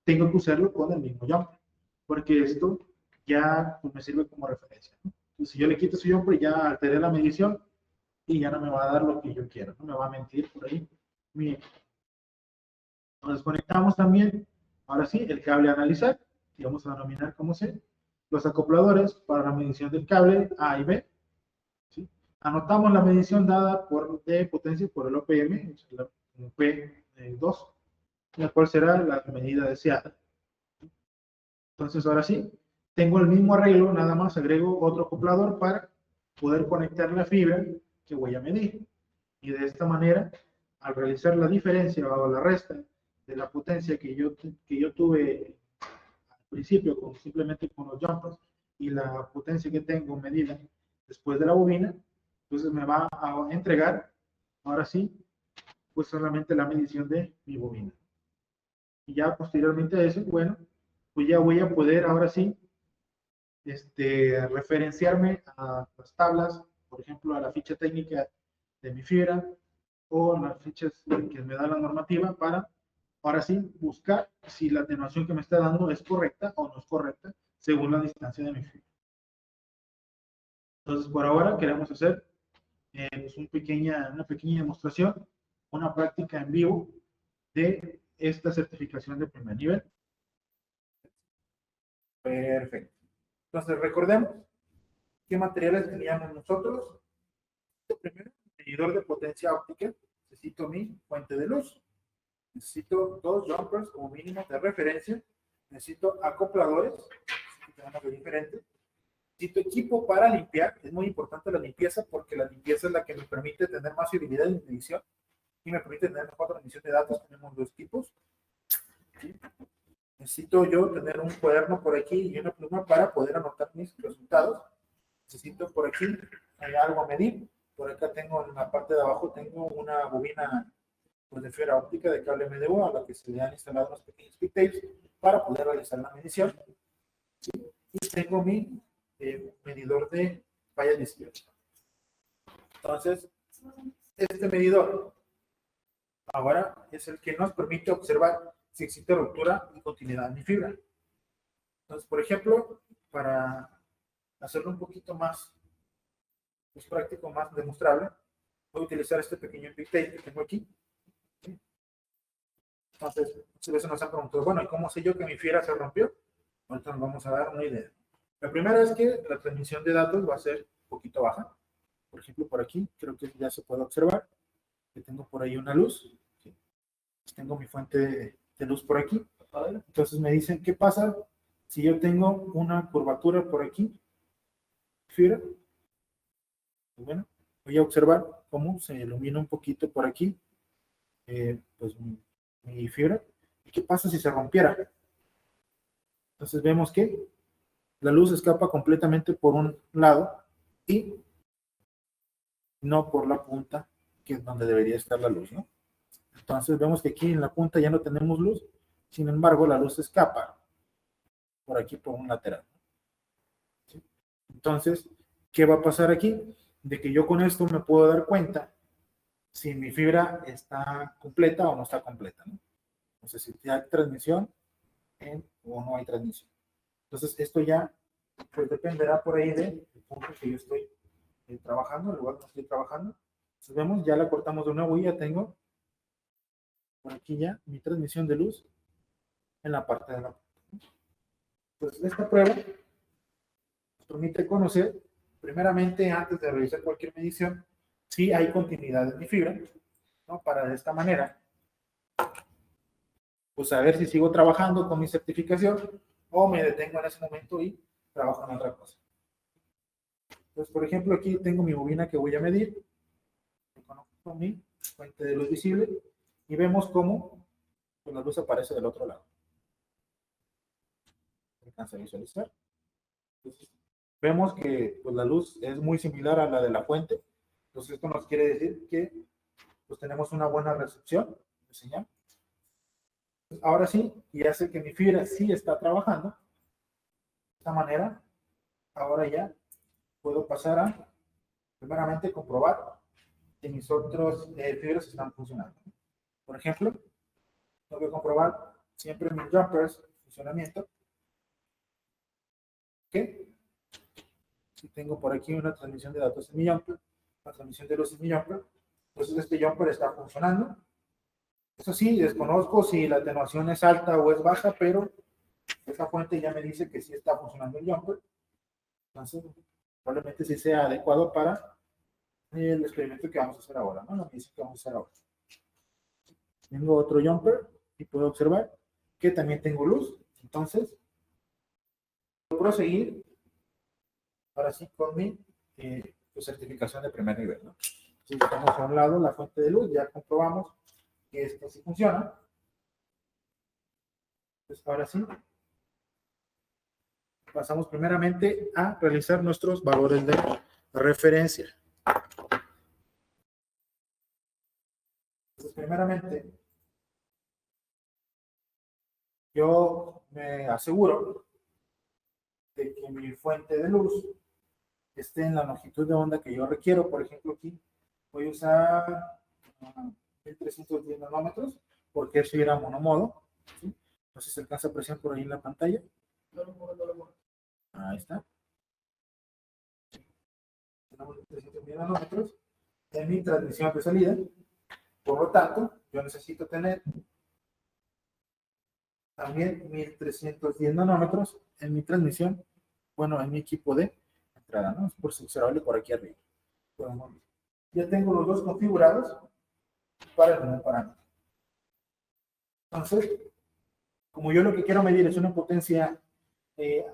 tengo que usarlo con el mismo jumper, porque esto ya pues, me sirve como referencia, ¿no? Entonces, si yo le quito ese jumper, ya alteré la medición y ya no me va a dar lo que yo quiero, no me va a mentir por ahí. Bien. Nos conectamos también, ahora sí, el cable a analizar, que vamos a denominar como C, los acopladores para la medición del cable A y B. ¿Sí? Anotamos la medición dada de potencia por el OPM, el P2, la cual será la medida deseada. Entonces, ahora sí, tengo el mismo arreglo, nada más agrego otro acoplador para poder conectar la fibra que voy a medir. Y de esta manera, al realizar la diferencia o la resta de la potencia que yo tuve al principio simplemente con los jumpers y la potencia que tengo medida después de la bobina, entonces me va a entregar, ahora sí, pues solamente la medición de mi bobina. Y ya posteriormente a eso, bueno, pues ya voy a poder ahora sí referenciarme a las tablas, por ejemplo, a la ficha técnica de mi fibra o las fichas que me da la normativa para Ahora sí, buscar si la atenuación que me está dando es correcta o no es correcta según la distancia de mi fibra. Entonces, por ahora queremos hacer pues una pequeña demostración, una práctica en vivo de esta certificación de primer nivel. Perfecto. Entonces, recordemos qué materiales teníamos nosotros. Primero, medidor de potencia óptica. Necesito mi fuente de luz. Necesito 2 jumpers como mínimo de referencia. Necesito acopladores, que tenemos de diferentes. Necesito equipo para limpiar. Es muy importante la limpieza porque la limpieza es la que me permite tener más fiabilidad en medición y me permite tener mejor transmisión de datos. Tenemos 2 tipos. ¿Sí? Necesito yo tener un cuaderno por aquí y una pluma para poder anotar mis resultados. Necesito por aquí algo a medir. Por acá tengo en la parte de abajo tengo una bobina pues, de fibra óptica de cable MDU a la que se le han instalado unos pequeños peak tapes para poder realizar la medición. ¿Sí? Y tengo mi medidor de falla 18. Entonces, este medidor ahora es el que nos permite observar si existe ruptura y continuidad en mi fibra. Entonces, por ejemplo, para hacerlo un poquito más pues, práctico, más demostrable, voy a utilizar este pequeño peak tape que tengo aquí. ¿Sí? Entonces, muchas veces nos han preguntado, bueno, ¿y cómo sé yo que mi fibra se rompió? Ahorita nos vamos a dar una idea. La primera es que la transmisión de datos va a ser un poquito baja. Por ejemplo, por aquí, creo que ya se puede observar que tengo por ahí una luz. ¿Sí? Tengo mi fuente de luz por aquí. Entonces me dicen, ¿qué pasa si yo tengo una curvatura por aquí? Fibra. Bueno, voy a observar cómo se ilumina un poquito por aquí, pues mi fibra. ¿Y qué pasa si se rompiera? Entonces vemos que la luz escapa completamente por un lado y no por la punta, que es donde debería estar la luz, ¿no? Entonces vemos que aquí en la punta ya no tenemos luz, sin embargo la luz escapa por aquí por un lateral. ¿Sí? Entonces, ¿qué va a pasar aquí? De que yo con esto me puedo dar cuenta si mi fibra está completa o no está completa, ¿no? O sea, si hay transmisión o no hay transmisión. Entonces, esto ya pues dependerá por ahí del punto que yo estoy trabajando, el lugar donde estoy trabajando. Entonces, vemos, ya la cortamos de nuevo y ya tengo por aquí ya mi transmisión de luz en la parte de la punta. Entonces, esta prueba nos permite conocer, primeramente, antes de realizar cualquier medición, si hay continuidad en mi fibra, ¿no? Para de esta manera, pues saber si sigo trabajando con mi certificación o me detengo en ese momento y trabajo en otra cosa. Entonces, por ejemplo, aquí tengo mi bobina que voy a medir, conozco mi fuente de luz visible y vemos cómo pues, la luz aparece del otro lado. Alcanza a visualizar. Entonces, vemos que pues, la luz es muy similar a la de la fuente. Entonces, esto nos quiere decir que pues, tenemos una buena recepción de señal. Entonces, ahora sí, y hace que mi fibra sí está trabajando. De esta manera, ahora ya puedo pasar a, primeramente, comprobar que mis otros fibras están funcionando. Por ejemplo, tengo que comprobar siempre mis jumpers en funcionamiento. ¿Ok? Si tengo por aquí una transmisión de datos en mi jumper, la transmisión de luz en mi jumper, entonces este jumper está funcionando. Eso sí, desconozco si la atenuación es alta o es baja, pero esa fuente ya me dice que sí está funcionando el jumper. Entonces, probablemente sí sea adecuado para el experimento que vamos a hacer ahora, ¿no? La medición que vamos a hacer ahora. Tengo otro jumper y puedo observar que también tengo luz. Entonces, puedo proseguir ahora sí con mi certificación de primer nivel, ¿no? Si dejamos a un lado la fuente de luz, ya comprobamos que esto sí funciona. Pues ahora sí, pasamos primeramente a realizar nuestros valores de referencia. Entonces, primeramente, yo me aseguro de que mi fuente de luz esté en la longitud de onda que yo requiero. Por ejemplo, aquí voy a usar 1310 nanómetros porque es fibra monomodo, ¿sí? No sé si se alcanza a apreciar por ahí en la pantalla. Ahí está. Tenemos 300 nanómetros en mi transmisión de salida. Por lo tanto, yo necesito tener también 1310 nanómetros en mi transmisión, bueno, en mi equipo de entrada, ¿no? Es por observable por aquí arriba. Bueno, ya tengo los dos configurados para el mismo parámetro. Entonces, como yo lo que quiero medir es una potencia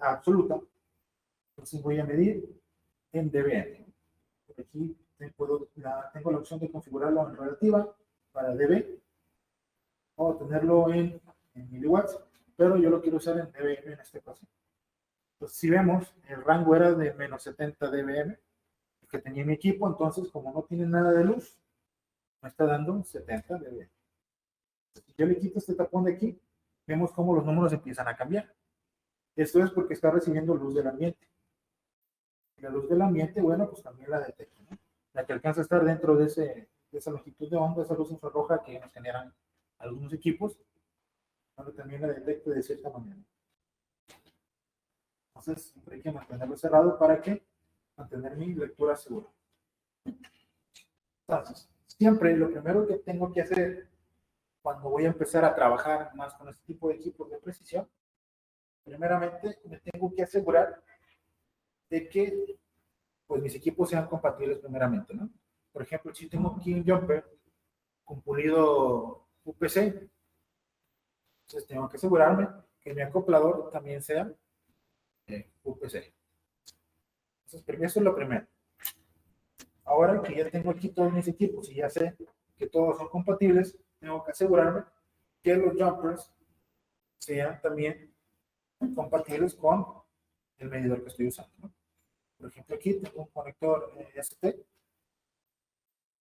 absoluta, entonces voy a medir en dBm. Aquí tengo la opción de configurarlo en relativa para dB o tenerlo en miliwatts, pero yo lo quiero usar en dBm en este caso. Entonces, si vemos, el rango era de menos 70 dBm que tenía mi equipo, entonces como no tiene nada de luz, me está dando 70 dBm. Si yo le quito este tapón de aquí, vemos cómo los números empiezan a cambiar. Esto es porque está recibiendo luz del ambiente. La luz del ambiente, bueno, pues también la detecta, ¿no? La que alcanza a estar dentro de esa longitud de onda, esa luz infrarroja que nos generan algunos equipos, bueno, también la detecta de cierta manera. Entonces, siempre hay que mantenerlo cerrado para que mantener mi lectura segura. Entonces, siempre lo primero que tengo que hacer cuando voy a empezar a trabajar más con este tipo de equipos de precisión, primeramente me tengo que asegurar de que pues mis equipos sean compatibles primeramente, ¿no? Por ejemplo, si tengo aquí un jumper con pulido UPC, entonces tengo que asegurarme que mi acoplador también sea UPC. Entonces, eso es lo primero. Ahora que ya tengo aquí todos mis equipos y ya sé que todos son compatibles, tengo que asegurarme que los jumpers sean también compatibles con el medidor que estoy usando, ¿no? Por ejemplo, aquí tengo un conector ST,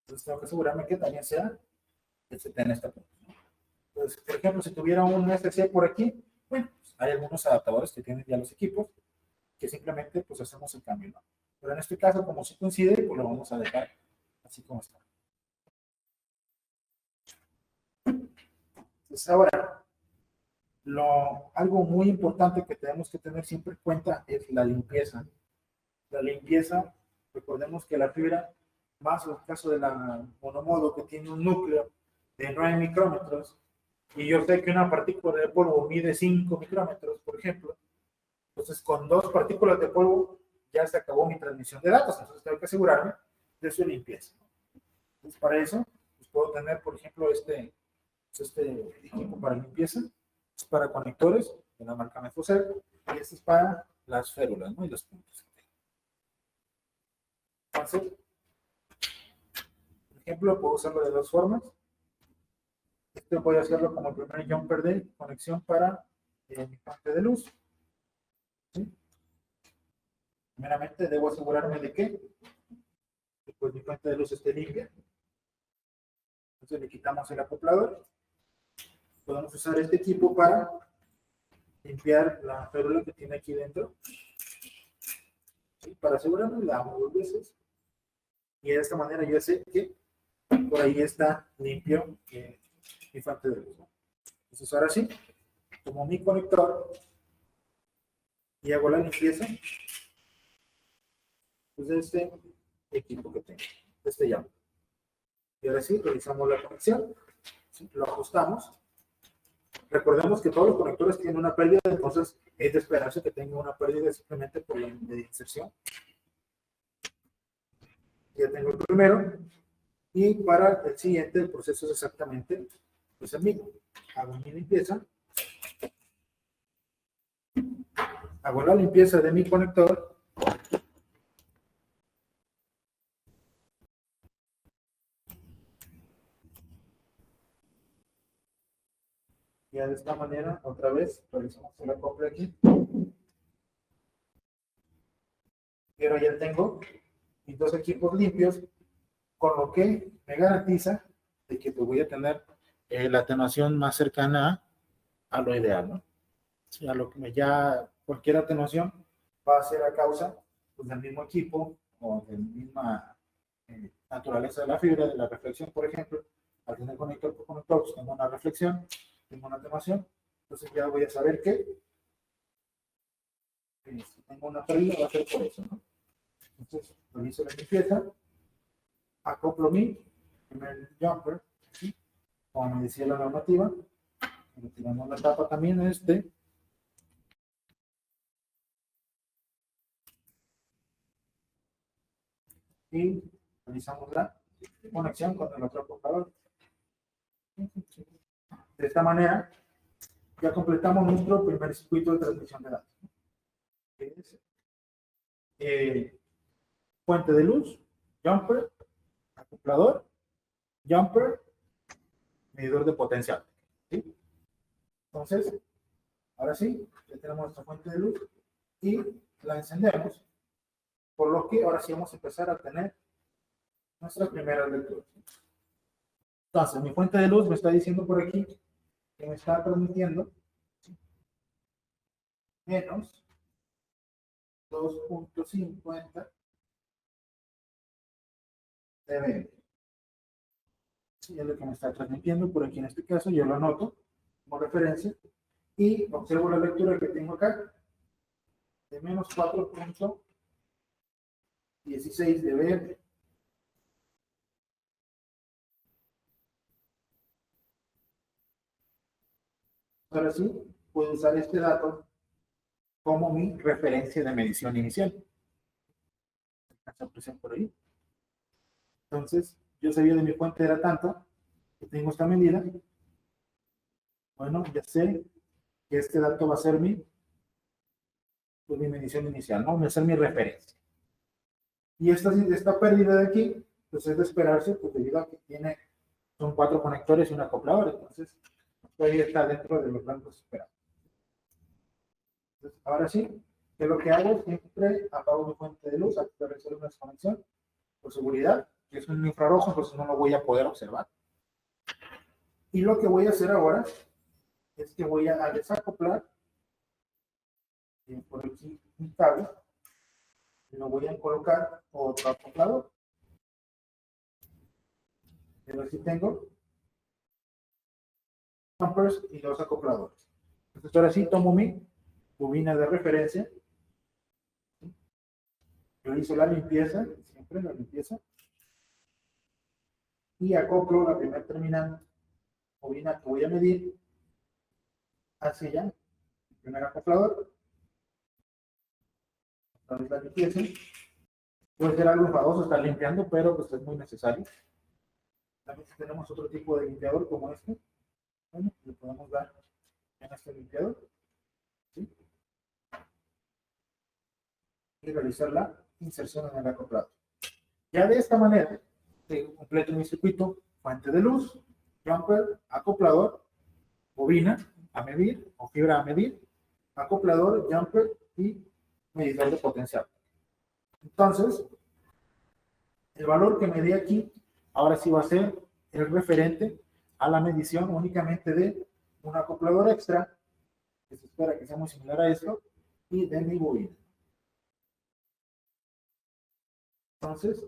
entonces tengo que asegurarme que también sea ST en esta punta, ¿no? Entonces, por ejemplo, si tuviera un SC por aquí, bueno, pues hay algunos adaptadores que tienen ya los equipos que simplemente pues hacemos el cambio, ¿no? Pero en este caso, como sí coincide, pues lo vamos a dejar así como está. Entonces, ahora, algo muy importante que tenemos que tener siempre en cuenta es la limpieza. La limpieza, recordemos que la fibra, más en el caso de la monomodo, que tiene un núcleo de 9 micrómetros, y yo sé que una partícula de polvo mide 5 micrómetros, por ejemplo, entonces con 2 partículas de polvo ya se acabó mi transmisión de datos, entonces tengo que asegurarme de su limpieza. Entonces para eso, pues puedo tener, por ejemplo, este equipo para limpieza, es para conectores de la marca Mefoser, y este es para las férulas, ¿no? Y los puntos. Entonces, por ejemplo, puedo usarlo de dos formas. Este voy a hacerlo como el primer jumper de conexión para mi fuente de luz. ¿Sí? Primeramente debo asegurarme de que pues, mi fuente de luz esté limpia. Entonces le quitamos el acoplador. Podemos usar este equipo para limpiar la férula que tiene aquí dentro. ¿Sí? Para asegurarme, la damos 2 veces. Y de esta manera yo sé que por ahí está limpio mi fuente de luz. Entonces ahora sí, tomo mi conector y hago la limpieza pues, de este equipo que tengo, de este llamo. Y ahora sí, realizamos la conexión, ¿sí? Lo ajustamos. Recordemos que todos los conectores tienen una pérdida, entonces es de esperarse que tenga una pérdida simplemente por la de inserción. Ya tengo el primero. Y para el siguiente, el proceso es exactamente pues, el mismo. Hago mi limpieza. Hago la limpieza de mi conector. Ya de esta manera, otra vez, realizamos el acople aquí. Y ahora ya tengo mis 2 equipos limpios, con lo que me garantiza de que pues, voy a tener la atenuación más cercana a lo ideal, ¿no? Sí, a lo que ya cualquier atenuación va a ser a causa pues, del mismo equipo o de la misma naturaleza de la fibra, de la reflexión, por ejemplo, al tener conector por conector, pues tengo una reflexión, tengo una atenuación, entonces ya voy a saber que si tengo una pérdida va a ser por eso, ¿no? Entonces, realizo la limpieza, acoplo mi primer jumper, ¿sí? Como me decía la normativa, retiramos la tapa también y realizamos la conexión con el otro acoplador. De esta manera, ya completamos nuestro primer circuito de transmisión de datos, que es fuente de luz, jumper, acoplador, jumper, medidor de potencial, ¿sí? Entonces, ahora sí, ya tenemos nuestra fuente de luz y la encendemos, por lo que ahora sí vamos a empezar a tener nuestras primeras lecturas. Entonces, mi fuente de luz me está diciendo por aquí que me está transmitiendo menos 2.50 dB. Sí, es lo que me está transmitiendo por aquí en este caso, yo lo anoto como referencia y observo la lectura que tengo acá de menos 4.16 dB. Ahora sí, puedo usar este dato como mi referencia de medición inicial. Esta presión por ahí. Entonces, yo sabía de mi fuente era tanto, que tengo esta medida. Bueno, ya sé que este dato va a ser pues, mi medición inicial, ¿no? Va a ser mi referencia. Y esta pérdida de aquí, pues es de esperarse, pues debido a que son 4 conectores y un acoplador. Entonces, todavía está dentro de los rangos esperados. Entonces, ahora sí, ¿qué es lo que hago? Siempre apago mi fuente de luz, hasta realizar una desconexión por seguridad, que es un infrarrojo, entonces no lo voy a poder observar. Y lo que voy a hacer ahora es que voy a desacoplar por aquí un cable y lo voy a colocar otro acoplador. Pero aquí tengo jumpers y 2 acopladores. Entonces ahora sí tomo mi bobina de referencia, realizo la limpieza, siempre la limpieza, y acoplo la primera terminal bobina que voy a medir hacia allá, el primer acoplador, otra vez la limpieza. Puede ser algo enfadoso estar limpiando, pero pues es muy necesario. También si tenemos otro tipo de limpiador como este, bueno, le podemos dar en este limpiador, ¿sí? Y realizar la inserción en el acoplado. Ya de esta manera, completo mi circuito, fuente de luz, jumper, acoplador, bobina a medir o fibra a medir, acoplador, jumper y medidor de potencial. Entonces, el valor que me dé aquí, ahora sí va a ser el referente a la medición únicamente de un acoplador extra, que se espera que sea muy similar a esto, y de mi bobina. Entonces,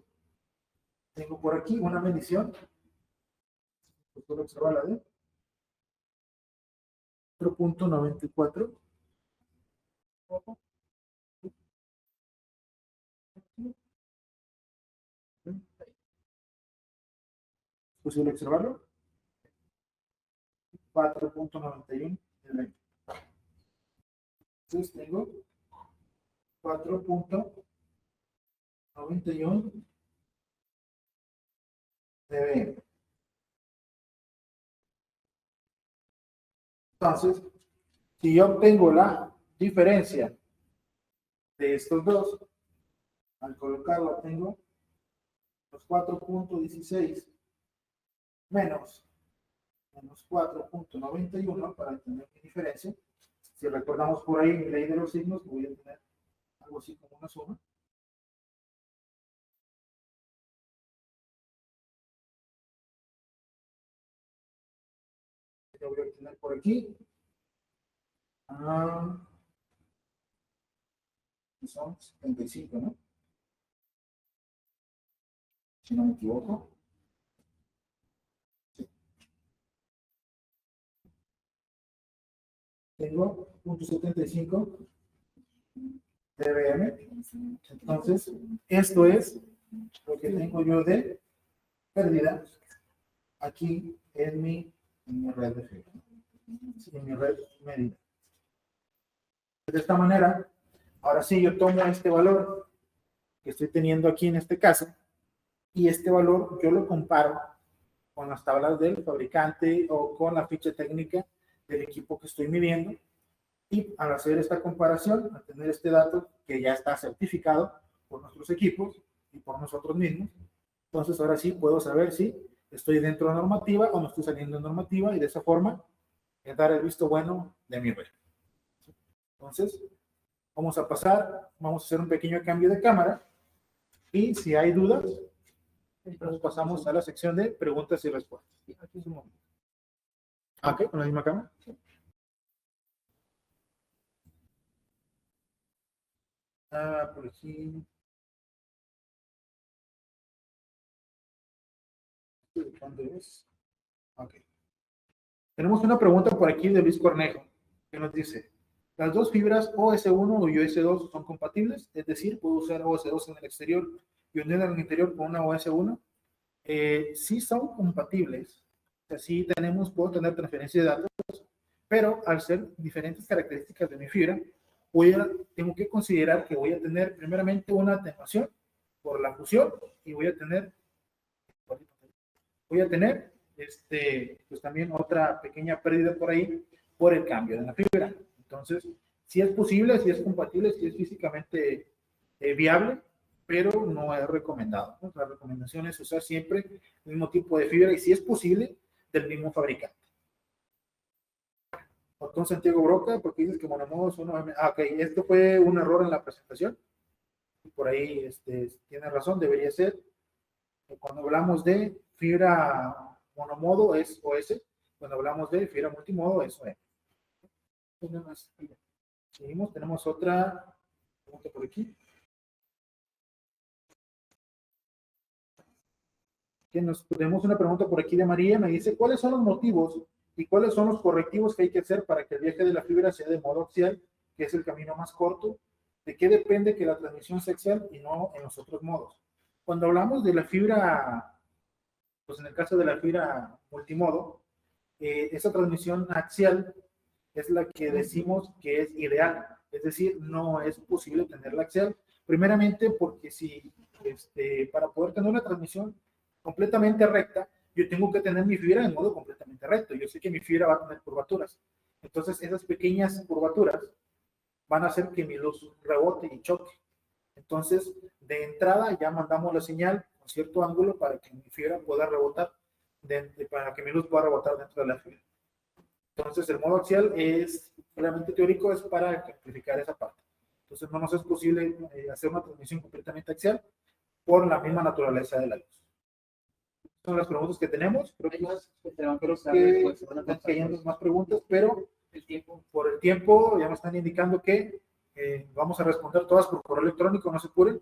tengo por aquí una medición, pues puedo observar la de 4.94. ¿Es posible observarlo? 4.91 de 20. Entonces tengo 4.91 de 20. Entonces, si yo obtengo la diferencia de estos dos, al colocarlo tengo los 4.16 menos 4.91 para tener mi diferencia. Si recordamos por ahí mi ley de los signos, voy a tener algo así como una suma. Yo voy a obtener por aquí. Son 75, ¿no? Si no me equivoco. Sí. tengo 0.75 dBm. Entonces, esto es lo que tengo yo de pérdida aquí en mi red de fibra, en mi red medida. De esta manera, ahora sí yo tomo este valor que estoy teniendo aquí en este caso, y este valor yo lo comparo con las tablas del fabricante o con la ficha técnica del equipo que estoy midiendo, y al hacer esta comparación, al tener este dato que ya está certificado por nuestros equipos y por nosotros mismos, entonces ahora sí puedo saber si estoy dentro de normativa o no estoy saliendo de normativa, y de esa forma dar el visto bueno de mi red. Entonces, vamos a pasar, vamos a hacer un pequeño cambio de cámara, y si hay dudas, entonces pasamos a la sección de preguntas y respuestas. Aquí es un momento. Ok, con la misma cámara. Por aquí. ¿Dónde es? Ok. Tenemos una pregunta por aquí de Luis Cornejo, que nos dice: ¿las dos fibras OS1 y OS2 son compatibles? Es decir, ¿puedo usar OS2 en el exterior y unir en el interior con una OS1? Sí son compatibles. O sea, sí puedo tener transferencia de datos, pero al ser diferentes características de mi fibra, tengo que considerar que voy a tener primeramente una atenuación por la fusión, y voy a tener pues también otra pequeña pérdida por ahí por el cambio de la fibra. Entonces, si es posible, si es compatible, si es físicamente viable, pero no es recomendado, ¿no? La recomendación es usar siempre el mismo tipo de fibra, y si es posible, del mismo fabricante. Otón Santiago Broca, porque dices que monomodo es uno. Ok, esto fue un error en la presentación. Por ahí tiene razón, debería ser. Cuando hablamos de fibra monomodo es OS, cuando hablamos de fibra multimodo es OM. Seguimos, tenemos otra pregunta por aquí. Tenemos una pregunta por aquí de María, me dice: ¿cuáles son los motivos y cuáles son los correctivos que hay que hacer para que el viaje de la fibra sea de modo axial, que es el camino más corto? ¿De qué depende que la transmisión sea axial y no en los otros modos? Cuando hablamos de la fibra, pues en el caso de la fibra multimodo, esa transmisión axial es la que decimos que es ideal, es decir, no es posible tenerla axial, primeramente porque para poder tener una transmisión completamente recta, yo tengo que tener mi fibra en modo completamente recto. Yo sé que mi fibra va a tener curvaturas, entonces esas pequeñas curvaturas van a hacer que mi luz rebote y choque. Entonces, de entrada ya mandamos la señal con cierto ángulo para que mi fibra pueda rebotar, para que mi luz pueda rebotar dentro de la fibra. Entonces, el modo axial es realmente teórico, es para ejemplificar esa parte. Entonces, no nos es posible hacer una transmisión completamente axial por la misma naturaleza de la luz. Son las preguntas que tenemos. Creo que están cayendo más preguntas, pero por el tiempo ya me están indicando que vamos a responder todas por correo electrónico, no se apuren.